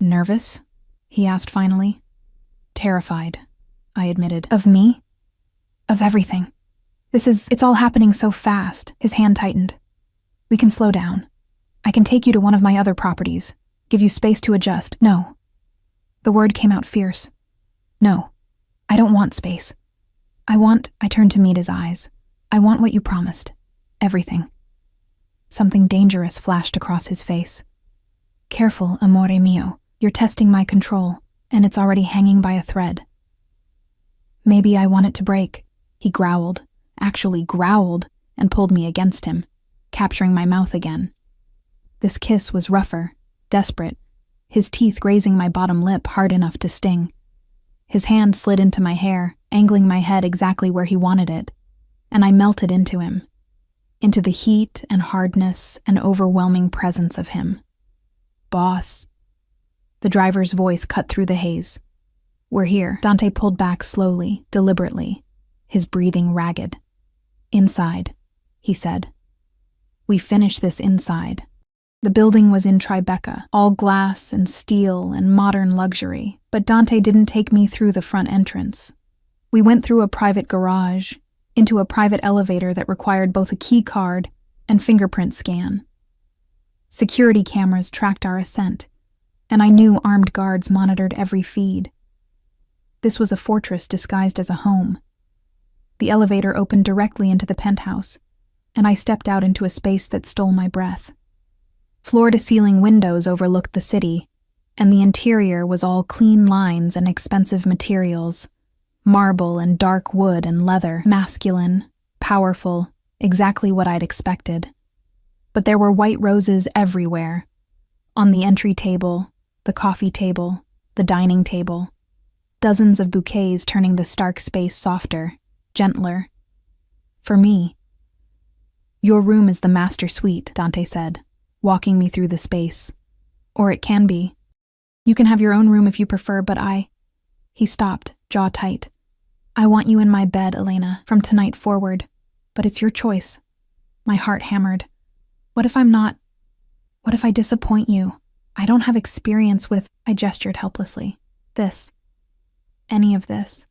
"Nervous?" he asked finally. "Terrified," I admitted. "Of me?" "Of everything. It's all happening so fast." His hand tightened. "We can slow down. I can take you to one of my other properties, give you space to adjust." "No." The word came out fierce. "No, I don't want space. I turned to meet his eyes. "I want what you promised. Everything." Something dangerous flashed across his face. "Careful, amore mio. You're testing my control, and it's already hanging by a thread." "Maybe I want it to break," he growled, actually growled, and pulled me against him, capturing my mouth again. This kiss was rougher, desperate, his teeth grazing my bottom lip hard enough to sting. His hand slid into my hair, angling my head exactly where he wanted it, and I melted into him, into the heat and hardness and overwhelming presence of him. "Boss." The driver's voice cut through the haze. "We're here." Dante pulled back slowly, deliberately, his breathing ragged. "Inside," he said. "We finish this inside." The building was in Tribeca, all glass and steel and modern luxury, but Dante didn't take me through the front entrance. We went through a private garage, into a private elevator that required both a key card and fingerprint scan. Security cameras tracked our ascent, and I knew armed guards monitored every feed. This was a fortress disguised as a home. The elevator opened directly into the penthouse, and I stepped out into a space that stole my breath. Floor-to-ceiling windows overlooked the city, and the interior was all clean lines and expensive materials, marble and dark wood and leather, masculine, powerful, exactly what I'd expected. But there were white roses everywhere. On the entry table, the coffee table, the dining table. Dozens of bouquets turning the stark space softer, gentler. For me. Your room is the master suite, Dante said, walking me through the space. Or it can be. You can have your own room if you prefer, but He stopped, jaw tight. I want you in my bed, Elena, from tonight forward. But it's your choice. My heart hammered. What if I disappoint you? I don't have experience with, I gestured helplessly. Any of this.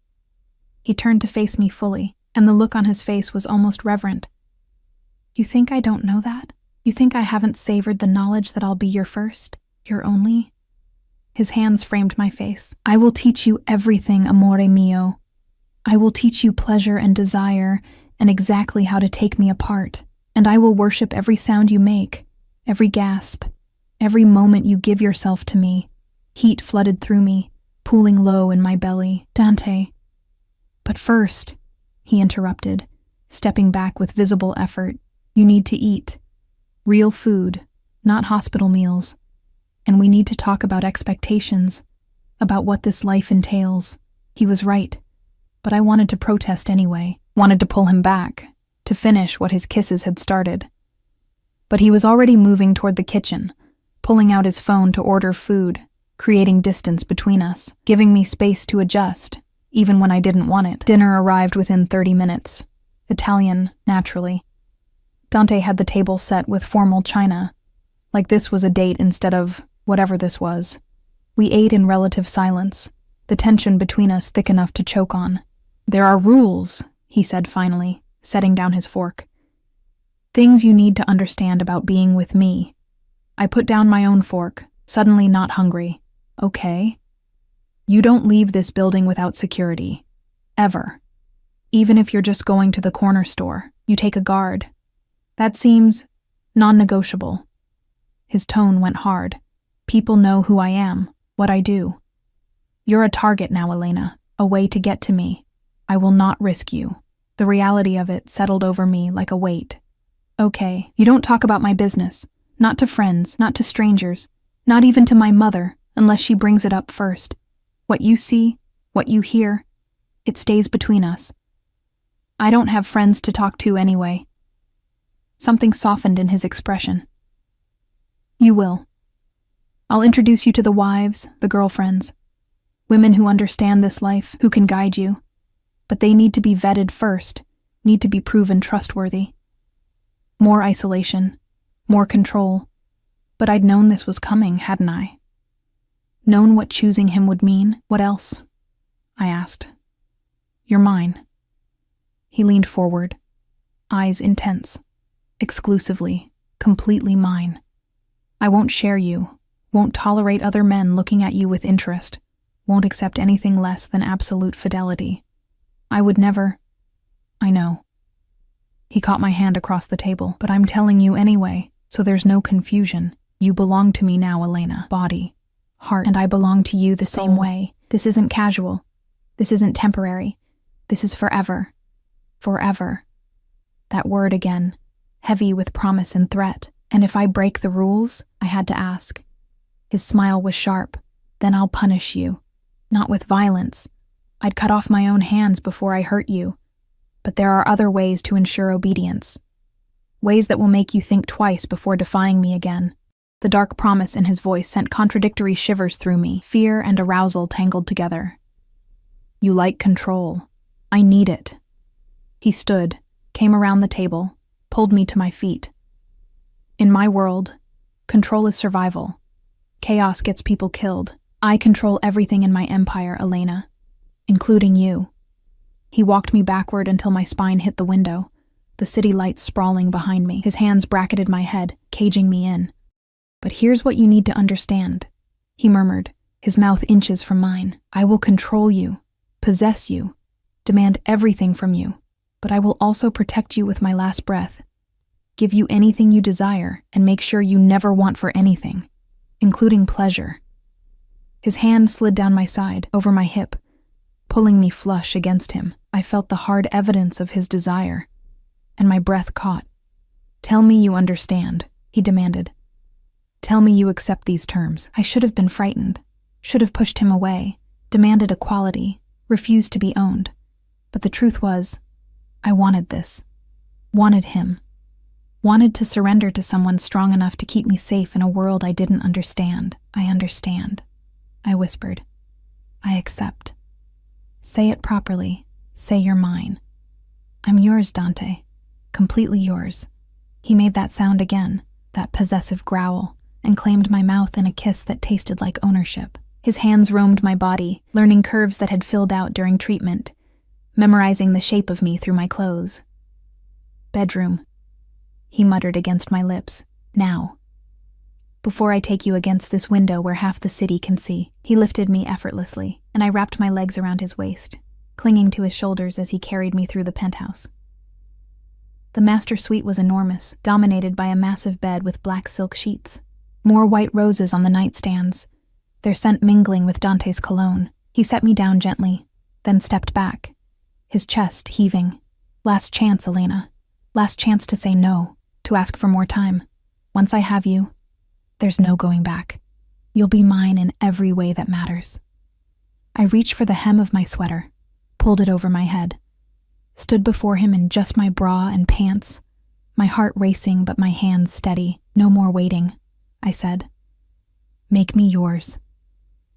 He turned to face me fully, and the look on his face was almost reverent. You think I don't know that? You think I haven't savored the knowledge that I'll be your first, your only? His hands framed my face. I will teach you everything, amore mio. I will teach you pleasure and desire, and exactly how to take me apart. And I will worship every sound you make, every gasp, every moment you give yourself to me. Heat flooded through me, pooling low in my belly. Dante. But first, he interrupted, stepping back with visible effort, you need to eat. Real food, not hospital meals. And we need to talk about expectations, about what this life entails. He was right, but I wanted to protest anyway, wanted to pull him back, to finish what his kisses had started. But he was already moving toward the kitchen, pulling out his phone to order food, creating distance between us, giving me space to adjust, even when I didn't want it. Dinner arrived within 30 minutes. Italian, naturally. Dante had the table set with formal china, like this was a date instead of whatever this was. We ate in relative silence, the tension between us thick enough to choke on. There are rules, he said finally, setting down his fork. Things you need to understand about being with me. I put down my own fork, suddenly not hungry. Okay. You don't leave this building without security. Ever. Even if you're just going to the corner store, you take a guard. That seems non-negotiable. His tone went hard. People know who I am, what I do. You're a target now, Elena, a way to get to me. I will not risk you. The reality of it settled over me like a weight. Okay, you don't talk about my business. Not to friends, not to strangers, not even to my mother, unless she brings it up first. What you see, what you hear, it stays between us. I don't have friends to talk to anyway. Something softened in his expression. You will. I'll introduce you to the wives, the girlfriends, women who understand this life, who can guide you. But they need to be vetted first, need to be proven trustworthy. More isolation, more control. But I'd known this was coming, hadn't I? Known what choosing him would mean? What else? I asked. You're mine. He leaned forward, eyes intense. Exclusively, completely mine. I won't share you, won't tolerate other men looking at you with interest, won't accept anything less than absolute fidelity. I would never. I know. He caught my hand across the table, but I'm telling you anyway, so there's no confusion. You belong to me now, Elena. Body, heart, and I belong to you the same way. This isn't casual. This isn't temporary. This is forever. Forever. That word again, heavy with promise and threat. And if I break the rules, I had to ask. His smile was sharp. Then I'll punish you. Not with violence. I'd cut off my own hands before I hurt you. But there are other ways to ensure obedience. Ways that will make you think twice before defying me again. The dark promise in his voice sent contradictory shivers through me, fear and arousal tangled together. You like control. I need it. He stood, came around the table, pulled me to my feet. In my world, control is survival. Chaos gets people killed. I control everything in my empire, Elena, including you. He walked me backward until my spine hit the window, the city lights sprawling behind me. His hands bracketed my head, caging me in. But here's what you need to understand, he murmured, his mouth inches from mine. I will control you, possess you, demand everything from you, but I will also protect you with my last breath, give you anything you desire, and make sure you never want for anything, including pleasure. His hand slid down my side, over my hip, pulling me flush against him. I felt the hard evidence of his desire, and my breath caught. Tell me you understand, he demanded. Tell me you accept these terms. I should have been frightened, should have pushed him away, demanded equality, refused to be owned. But the truth was, I wanted this. Wanted him. Wanted to surrender to someone strong enough to keep me safe in a world I didn't understand. I understand, I whispered. I accept. Say it properly. Say you're mine. I'm yours, Dante. Completely yours. He made that sound again, that possessive growl, and claimed my mouth in a kiss that tasted like ownership. His hands roamed my body, learning curves that had filled out during treatment, memorizing the shape of me through my clothes. Bedroom, he muttered against my lips. Now. Before I take you against this window where half the city can see. He lifted me effortlessly, and I wrapped my legs around his waist, clinging to his shoulders as he carried me through the penthouse. The master suite was enormous, dominated by a massive bed with black silk sheets. More white roses on the nightstands, their scent mingling with Dante's cologne. He set me down gently, then stepped back, his chest heaving. Last chance, Elena. Last chance to say no, to ask for more time. Once I have you, there's no going back. You'll be mine in every way that matters. I reached for the hem of my sweater, pulled it over my head, stood before him in just my bra and pants, my heart racing but my hands steady. No more waiting, I said. Make me yours.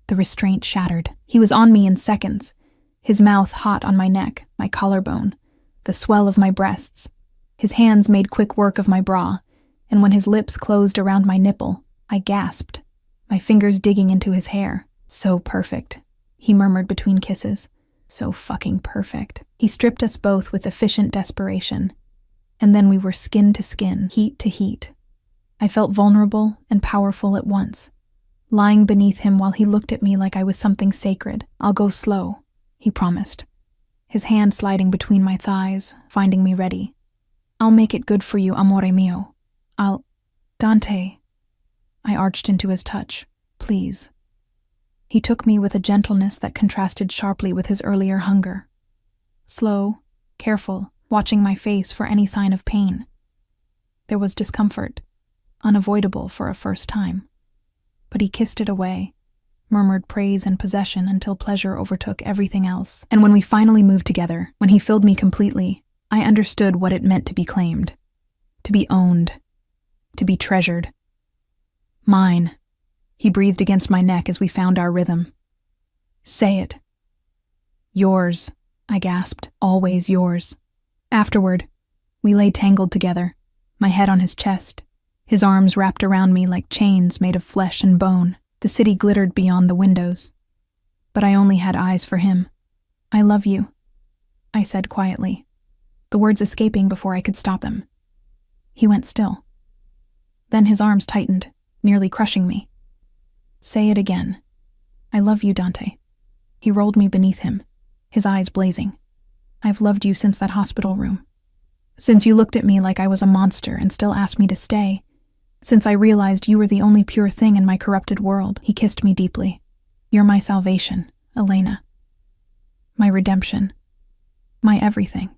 The restraint shattered. He was on me in seconds, his mouth hot on my neck, my collarbone, the swell of my breasts. His hands made quick work of my bra, and when his lips closed around my nipple, I gasped, my fingers digging into his hair. So perfect, he murmured between kisses. So fucking perfect. He stripped us both with efficient desperation, and then we were skin to skin, heat to heat. I felt vulnerable and powerful at once, lying beneath him while he looked at me like I was something sacred. I'll go slow, he promised, his hand sliding between my thighs, finding me ready. I'll make it good for you, amore mio. Dante. I arched into his touch. Please. He took me with a gentleness that contrasted sharply with his earlier hunger. Slow, careful, watching my face for any sign of pain. There was discomfort, unavoidable for a first time. But he kissed it away, murmured praise and possession until pleasure overtook everything else. And when we finally moved together, when he filled me completely, I understood what it meant to be claimed, to be owned, to be treasured. Mine. He breathed against my neck as we found our rhythm. Say it. Yours, I gasped, always yours. Afterward, we lay tangled together, my head on his chest, his arms wrapped around me like chains made of flesh and bone. The city glittered beyond the windows, but I only had eyes for him. I love you, I said quietly, the words escaping before I could stop them. He went still. Then his arms tightened, nearly crushing me. Say it again. I love you, Dante. He rolled me beneath him, his eyes blazing. I've loved you since that hospital room. Since you looked at me like I was a monster and still asked me to stay. Since I realized you were the only pure thing in my corrupted world. He kissed me deeply. You're my salvation, Elena. My redemption. My everything.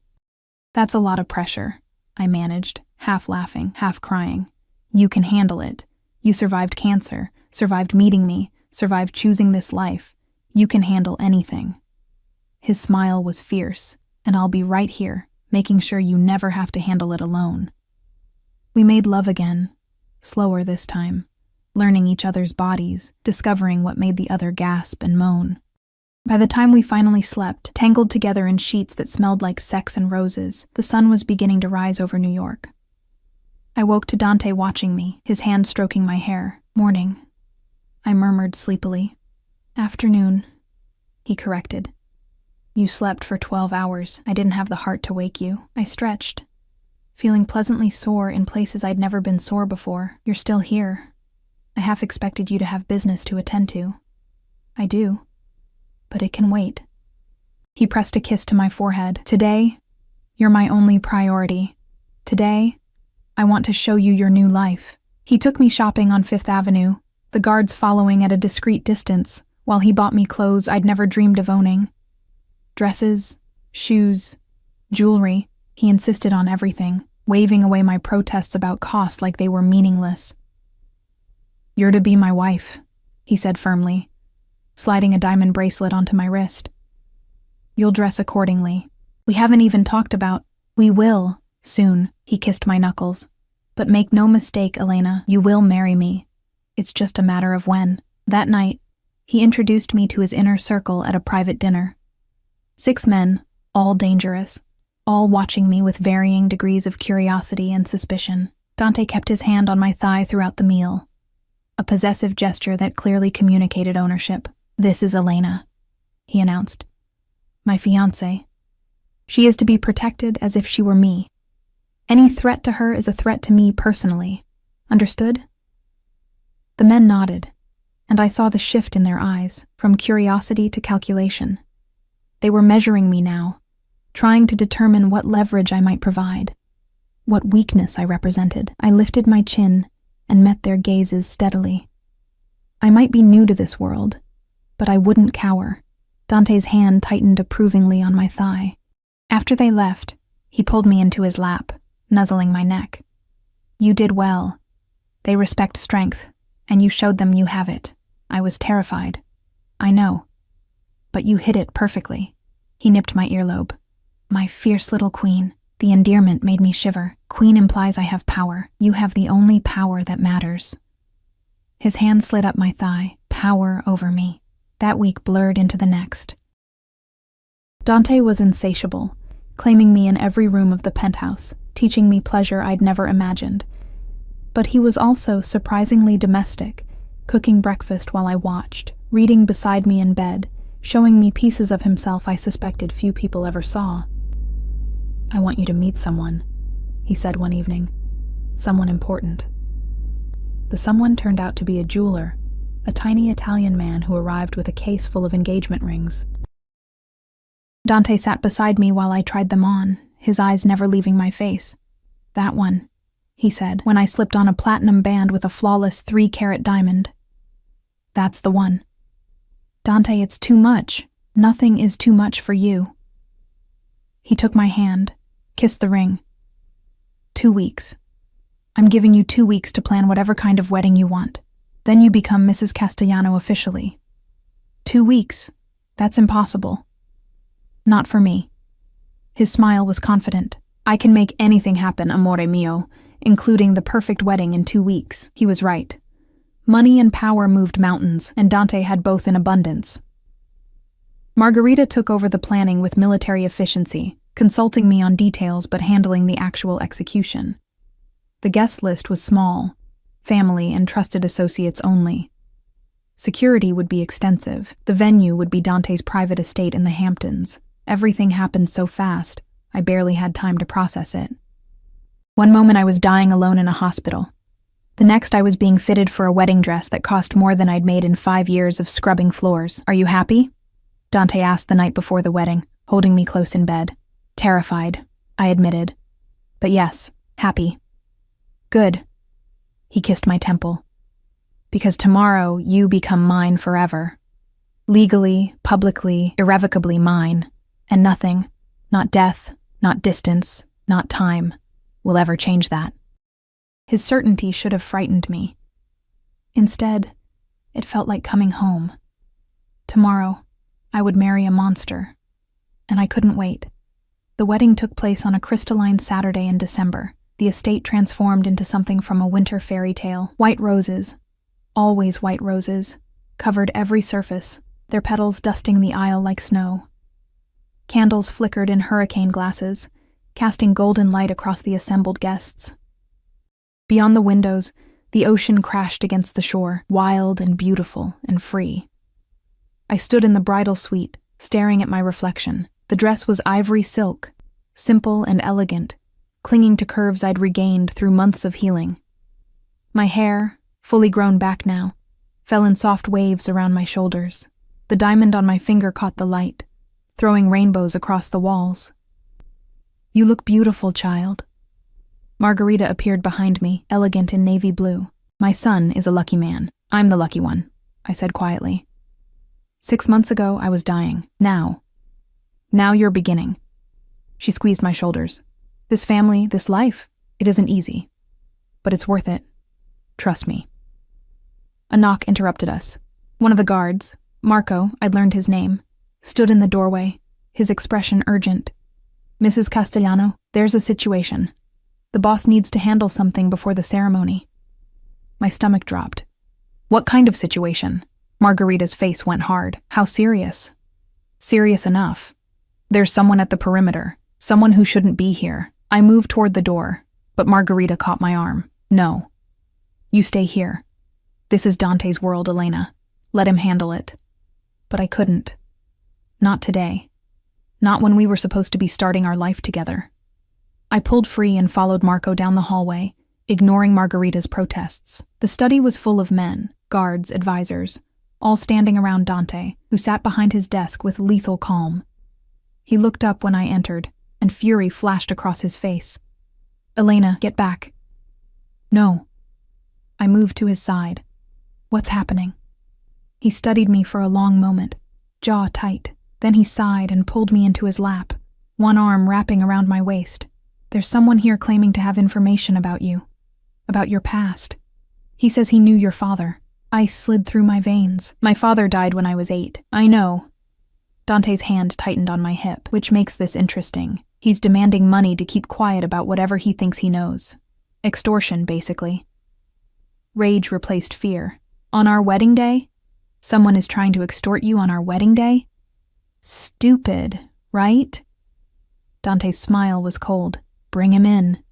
That's a lot of pressure, I managed, half laughing, half crying. You can handle it. You survived cancer, survived meeting me, survived choosing this life. You can handle anything. His smile was fierce, and I'll be right here, making sure you never have to handle it alone. We made love again, slower this time, learning each other's bodies, discovering what made the other gasp and moan. By the time we finally slept, tangled together in sheets that smelled like sex and roses, the sun was beginning to rise over New York. I woke to Dante watching me, his hand stroking my hair. Morning, I murmured sleepily. Afternoon, he corrected. You slept for 12 hours. I didn't have the heart to wake you. I stretched, feeling pleasantly sore in places I'd never been sore before. You're still here. I half expected you to have business to attend to. I do, but it can wait. He pressed a kiss to my forehead. Today, you're my only priority. Today, I want to show you your new life. He took me shopping on Fifth Avenue, the guards following at a discreet distance, while he bought me clothes I'd never dreamed of owning. Dresses, shoes, jewelry. He insisted on everything. waving away my protests about cost like they were meaningless. "You're to be my wife," he said firmly, sliding a diamond bracelet onto my wrist. "You'll dress accordingly. We haven't even talked about—" "We will, soon," he kissed my knuckles. "But make no mistake, Elena, you will marry me. It's just a matter of when." That night, he introduced me to his inner circle at a private dinner. 6 men, all dangerous, all watching me with varying degrees of curiosity and suspicion. Dante kept his hand on my thigh throughout the meal, a possessive gesture that clearly communicated ownership. "This is Elena," he announced. "My fiancée. She is to be protected as if she were me. Any threat to her is a threat to me personally. Understood?" The men nodded, and I saw the shift in their eyes, from curiosity to calculation. They were measuring me now, trying to determine what leverage I might provide, what weakness I represented. I lifted my chin and met their gazes steadily. I might be new to this world, but I wouldn't cower. Dante's hand tightened approvingly on my thigh. After they left, he pulled me into his lap, nuzzling my neck. "You did well. They respect strength, and you showed them you have it. I was terrified. I know. But you hid it perfectly." He nipped my earlobe. "My fierce little queen." The endearment made me shiver. Queen implies I have power. You have the only power that matters. His hand slid up my thigh, power over me. That week blurred into the next. Dante was insatiable, claiming me in every room of the penthouse, teaching me pleasure I'd never imagined. But he was also surprisingly domestic, cooking breakfast while I watched, reading beside me in bed, showing me pieces of himself I suspected few people ever saw. "I want you to meet someone," he said one evening. "Someone important." The someone turned out to be a jeweler, a tiny Italian man who arrived with a case full of engagement rings. Dante sat beside me while I tried them on, his eyes never leaving my face. "That one," he said, when I slipped on a platinum band with a flawless 3-carat diamond. "That's the one." "Dante, it's too much. Nothing is too much for you." He took my hand, kissed the ring. 2 weeks. I'm giving you 2 weeks to plan whatever kind of wedding you want. Then you become Mrs. Castellano officially. 2 weeks. That's impossible. Not for me. His smile was confident. "I can make anything happen, amore mio, including the perfect wedding in 2 weeks." He was right. Money and power moved mountains, and Dante had both in abundance. Margarita took over the planning with military efficiency, consulting me on details but handling the actual execution. The guest list was small, family and trusted associates only. Security would be extensive. The venue would be Dante's private estate in the Hamptons. Everything happened so fast, I barely had time to process it. One moment I was dying alone in a hospital. The next I was being fitted for a wedding dress that cost more than I'd made in 5 years of scrubbing floors. "Are you happy?" Dante asked the night before the wedding, holding me close in bed. "Terrified," I admitted. "But yes, happy." "Good." He kissed my temple. "Because tomorrow you become mine forever. Legally, publicly, irrevocably mine. And nothing, not death, not distance, not time, will ever change that." His certainty should have frightened me. Instead, it felt like coming home. Tomorrow, I would marry a monster, and I couldn't wait. The wedding took place on a crystalline Saturday in December. The estate transformed into something from a winter fairy tale. White roses, always white roses, covered every surface, their petals dusting the aisle like snow. Candles flickered in hurricane glasses, casting golden light across the assembled guests. Beyond the windows, the ocean crashed against the shore, wild and beautiful and free. I stood in the bridal suite, staring at my reflection. The dress was ivory silk, simple and elegant, clinging to curves I'd regained through months of healing. My hair, fully grown back now, fell in soft waves around my shoulders. The diamond on my finger caught the light, throwing rainbows across the walls. "You look beautiful, child." Margarita appeared behind me, elegant in navy blue. "My son is a lucky man. I'm the lucky one," I said quietly. 6 months ago, I was dying. Now you're beginning. She squeezed my shoulders. "This family, this life, It isn't easy, but it's worth it. Trust me. A knock interrupted us. One of the guards, Marco, I'd learned his name, stood in the doorway, his expression urgent. Mrs. Castellano, there's a situation. The boss needs to handle something before the ceremony. My stomach dropped. What kind of situation? Margarita's face went hard. How serious? Serious enough. There's someone at the perimeter, someone who shouldn't be here. I moved toward the door, but Margarita caught my arm. No. You stay here. This is Dante's world, Elena. Let him handle it. But I couldn't. Not today. Not when we were supposed to be starting our life together. I pulled free and followed Marco down the hallway, ignoring Margarita's protests. The study was full of men, guards, advisors, all standing around Dante, who sat behind his desk with lethal calm. He looked up when I entered, and fury flashed across his face. Elena, get back. No. I moved to his side. What's happening? He studied me for a long moment, jaw tight. Then he sighed and pulled me into his lap, one arm wrapping around my waist. There's someone here claiming to have information about you, about your past. He says he knew your father. Ice slid through my veins. My father died when I was 8. I know. Dante's hand tightened on my hip, which makes this interesting. He's demanding money to keep quiet about whatever he thinks he knows. Extortion, basically. Rage replaced fear. On our wedding day? Someone is trying to extort you on our wedding day? Stupid, right? Dante's smile was cold. Bring him in.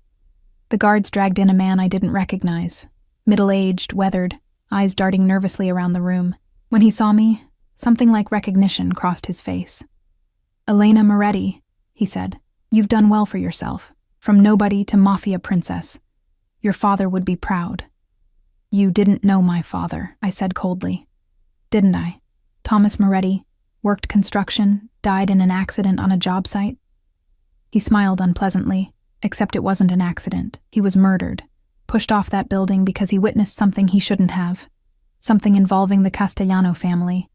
The guards dragged in a man I didn't recognize. Middle-aged, weathered, eyes darting nervously around the room. When he saw me, something like recognition crossed his face. Elena Moretti, he said, you've done well for yourself. From nobody to Mafia princess. Your father would be proud. You didn't know my father, I said coldly. Didn't I? Thomas Moretti, worked construction, died in an accident on a job site. He smiled unpleasantly, except it wasn't an accident. He was murdered, pushed off that building because he witnessed something he shouldn't have, something involving the Castellano family.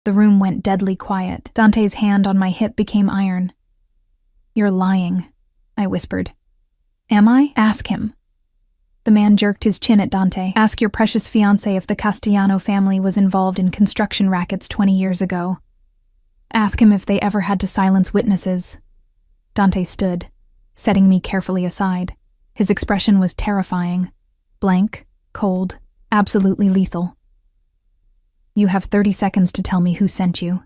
The room went deadly quiet. Dante's hand on my hip became iron. You're lying, I whispered. Am I? Ask him. The man jerked his chin at Dante. Ask your precious fiancé if the Castellano family was involved in construction rackets 20 years ago. Ask him if they ever had to silence witnesses. Dante stood, setting me carefully aside. His expression was terrifying. Blank, cold, absolutely lethal. You have 30 seconds to tell me who sent you,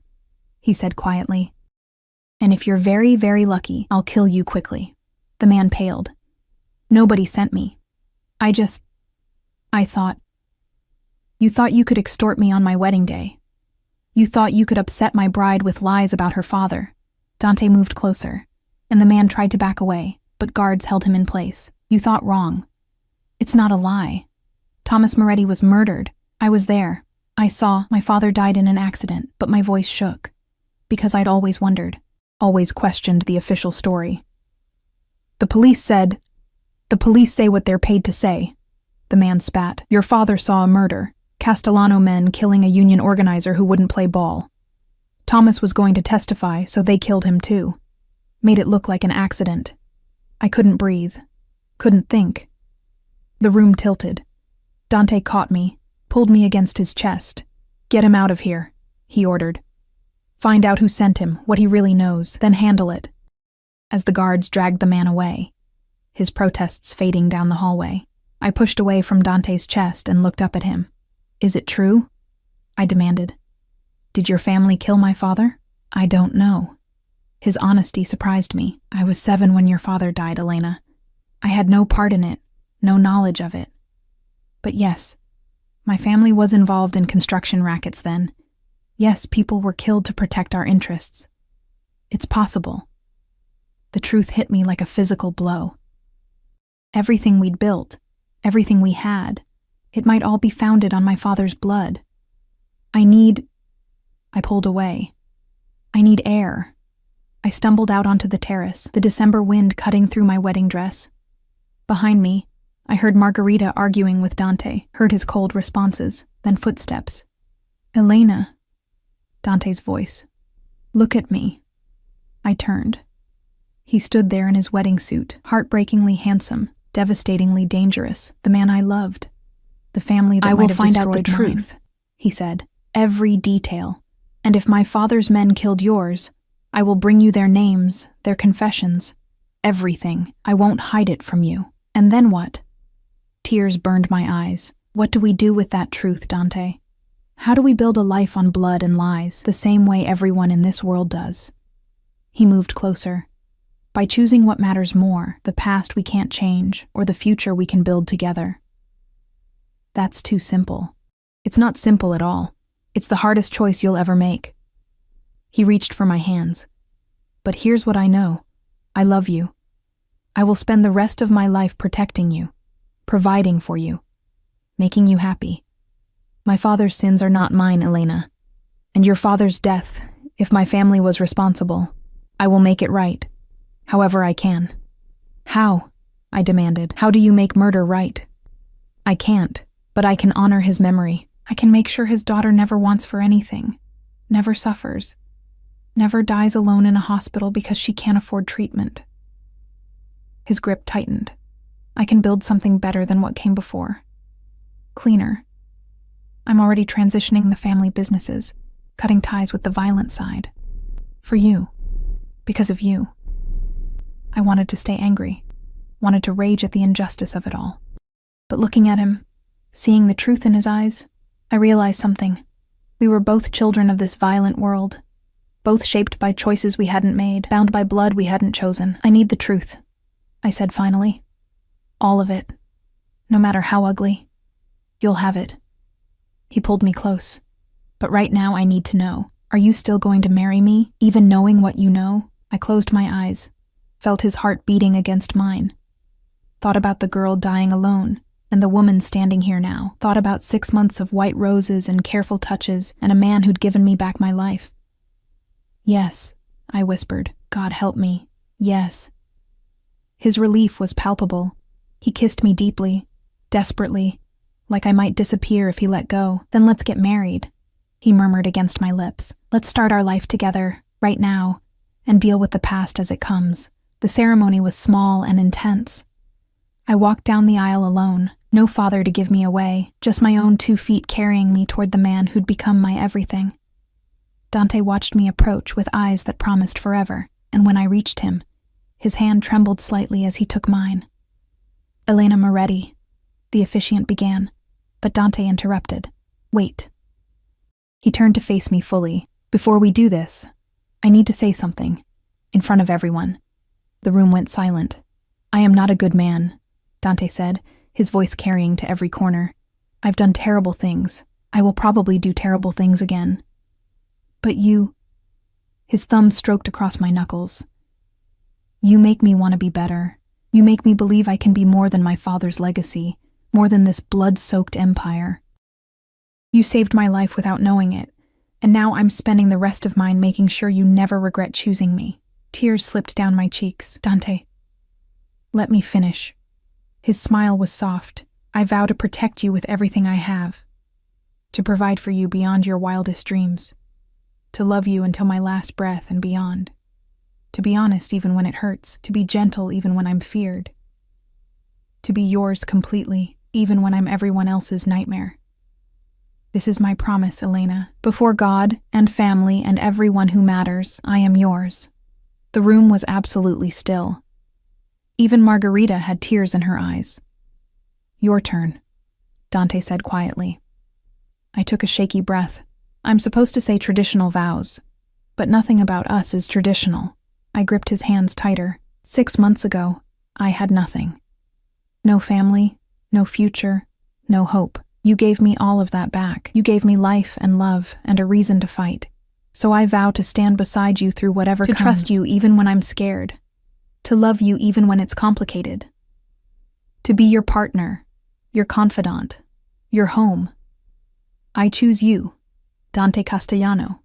he said quietly. And if you're very, very lucky, I'll kill you quickly. The man paled. Nobody sent me. I thought. You thought you could extort me on my wedding day. You thought you could upset my bride with lies about her father. Dante moved closer, and the man tried to back away, but guards held him in place. You thought wrong. It's not a lie. Thomas Moretti was murdered. I was there. I saw my father died in an accident, but my voice shook, because I'd always wondered, always questioned the official story. The police say what they're paid to say. The man spat. Your father saw a murder. Castellano men killing a union organizer who wouldn't play ball. Thomas was going to testify, so they killed him too. Made it look like an accident. I couldn't breathe. Couldn't think. The room tilted. Dante caught me, pulled me against his chest. Get him out of here, he ordered. Find out who sent him, what he really knows, then handle it. As the guards dragged the man away, his protests fading down the hallway, I pushed away from Dante's chest and looked up at him. Is it true? I demanded. Did your family kill my father? I don't know. His honesty surprised me. I was 7 when your father died, Elena. I had no part in it, no knowledge of it. But yes, my family was involved in construction rackets then. Yes, people were killed to protect our interests. It's possible. The truth hit me like a physical blow. Everything we'd built, everything we had, it might all be founded on my father's blood. I pulled away. I need air. I stumbled out onto the terrace, the December wind cutting through my wedding dress. Behind me, I heard Margarita arguing with Dante, heard his cold responses, then footsteps. Elena, Dante's voice. Look at me. I turned. He stood there in his wedding suit, heartbreakingly handsome, devastatingly dangerous, the man I loved, the family that might have destroyed mine. I will find out the truth, he said, every detail. And if my father's men killed yours, I will bring you their names, their confessions, everything. I won't hide it from you. And then what? Tears burned my eyes. What do we do with that truth, Dante? How do we build a life on blood and lies, the same way everyone in this world does? He moved closer. By choosing what matters more, the past we can't change, or the future we can build together. That's too simple. It's not simple at all. It's the hardest choice you'll ever make. He reached for my hands. But here's what I know. I love you. I will spend the rest of my life protecting you, providing for you, making you happy. My father's sins are not mine, Elena. And your father's death, if my family was responsible, I will make it right, however I can. How? I demanded. How do you make murder right? I can't, but I can honor his memory. I can make sure his daughter never wants for anything, never suffers, never dies alone in a hospital because she can't afford treatment. His grip tightened. I can build something better than what came before. Cleaner. I'm already transitioning the family businesses, cutting ties with the violent side. For you. Because of you. I wanted to stay angry, wanted to rage at the injustice of it all. But looking at him, seeing the truth in his eyes, I realized something. We were both children of this violent world, both shaped by choices we hadn't made, bound by blood we hadn't chosen. I need the truth, I said finally. All of it. No matter how ugly. You'll have it. He pulled me close. But right now I need to know. Are you still going to marry me, even knowing what you know? I closed my eyes, felt his heart beating against mine. Thought about the girl dying alone, and the woman standing here now. Thought about 6 months of white roses and careful touches and a man who'd given me back my life. Yes, I whispered. God help me. Yes. His relief was palpable. He kissed me deeply, desperately, like I might disappear if he let go. Then let's get married, he murmured against my lips. Let's start our life together, right now, and deal with the past as it comes. The ceremony was small and intense. I walked down the aisle alone, no father to give me away, just my own 2 feet carrying me toward the man who'd become my everything. Dante watched me approach with eyes that promised forever, and when I reached him, his hand trembled slightly as he took mine. Elena Moretti, the officiant began, but Dante interrupted. Wait. He turned to face me fully. Before we do this, I need to say something, in front of everyone. The room went silent. I am not a good man, Dante said, his voice carrying to every corner. I've done terrible things. I will probably do terrible things again. But you... His thumb stroked across my knuckles. You make me want to be better. You make me believe I can be more than my father's legacy, more than this blood-soaked empire. You saved my life without knowing it, and now I'm spending the rest of mine making sure you never regret choosing me. Tears slipped down my cheeks. Dante, let me finish. His smile was soft. I vow to protect you with everything I have, to provide for you beyond your wildest dreams, to love you until my last breath and beyond, to be honest even when it hurts, to be gentle even when I'm feared, to be yours completely, even when I'm everyone else's nightmare. This is my promise, Elena. Before God and family and everyone who matters, I am yours. The room was absolutely still. Even Margarita had tears in her eyes. Your turn, Dante said quietly. I took a shaky breath. I'm supposed to say traditional vows, but nothing about us is traditional. I gripped his hands tighter. 6 months ago, I had nothing. No family, no future, no hope. You gave me all of that back. You gave me life and love and a reason to fight. So I vow to stand beside you through whatever comes. To trust you even when I'm scared. To love you even when it's complicated. To be your partner, your confidant, your home. I choose you, Dante Castellano,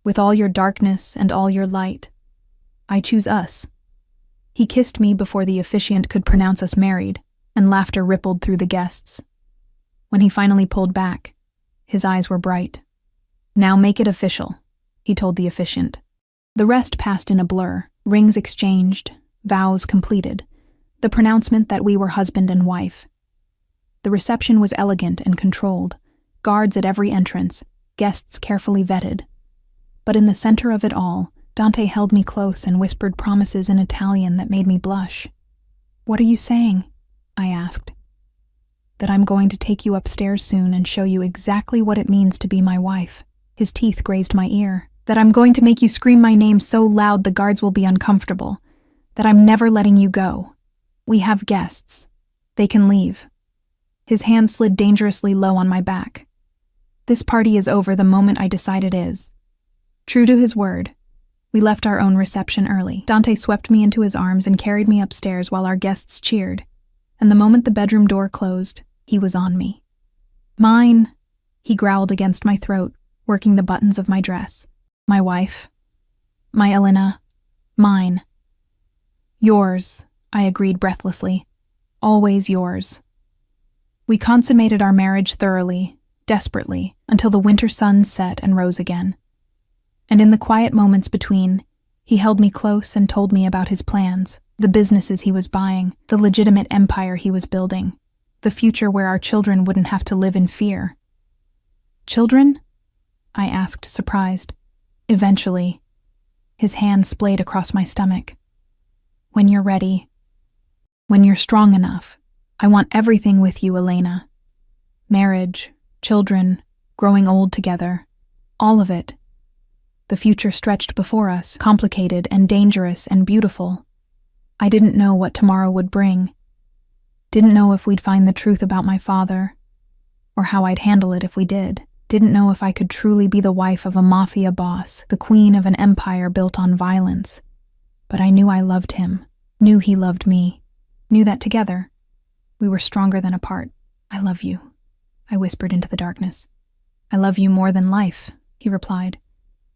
with all your darkness and all your light. I choose us. He kissed me before the officiant could pronounce us married, and laughter rippled through the guests. When he finally pulled back, his eyes were bright. Now make it official, he told the officiant. The rest passed in a blur, rings exchanged, vows completed, The pronouncement that we were husband and wife. The reception was elegant and controlled, guards at every entrance, guests carefully vetted. But in the center of it all, Dante held me close and whispered promises in Italian that made me blush. "What are you saying?" I asked. "That I'm going to take you upstairs soon and show you exactly what it means to be my wife." His teeth grazed my ear. "That I'm going to make you scream my name so loud the guards will be uncomfortable. That I'm never letting you go. We have guests. They can leave." His hand slid dangerously low on my back. "This party is over the moment I decide it is." True to his word, we left our own reception early. Dante swept me into his arms and carried me upstairs while our guests cheered, and the moment the bedroom door closed, he was on me. "Mine," he growled against my throat, working the buttons of my dress. "My wife. My Elena. Mine." "Yours," I agreed breathlessly. "Always yours." We consummated our marriage thoroughly, desperately, until the winter sun set and rose again. And in the quiet moments between, he held me close and told me about his plans, the businesses he was buying, the legitimate empire he was building, the future where our children wouldn't have to live in fear. "Children?" I asked, surprised. "Eventually." His hand splayed across my stomach. "When you're ready. When you're strong enough. I want everything with you, Elena. Marriage, children, growing old together. All of it." The future stretched before us, complicated and dangerous and beautiful. I didn't know what tomorrow would bring. Didn't know if we'd find the truth about my father, or how I'd handle it if we did. Didn't know if I could truly be the wife of a mafia boss, the queen of an empire built on violence. But I knew I loved him, knew he loved me, knew that together, we were stronger than apart. "I love you," I whispered into the darkness. "I love you more than life," he replied.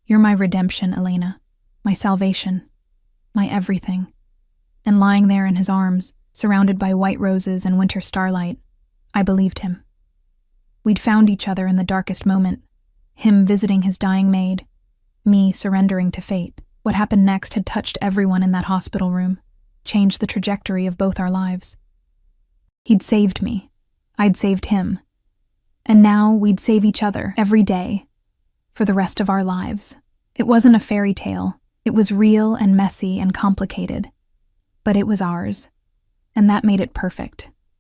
"You're my redemption, Elena, my salvation, my everything." And lying there in his arms, surrounded by white roses and winter starlight, I believed him. We'd found each other in the darkest moment, him visiting his dying maid, me surrendering to fate. What happened next had touched everyone in that hospital room, changed the trajectory of both our lives. He'd saved me. I'd saved him. And now we'd save each other every day, for the rest of our lives. It wasn't a fairy tale. It was real and messy and complicated. But it was ours, and that made it perfect.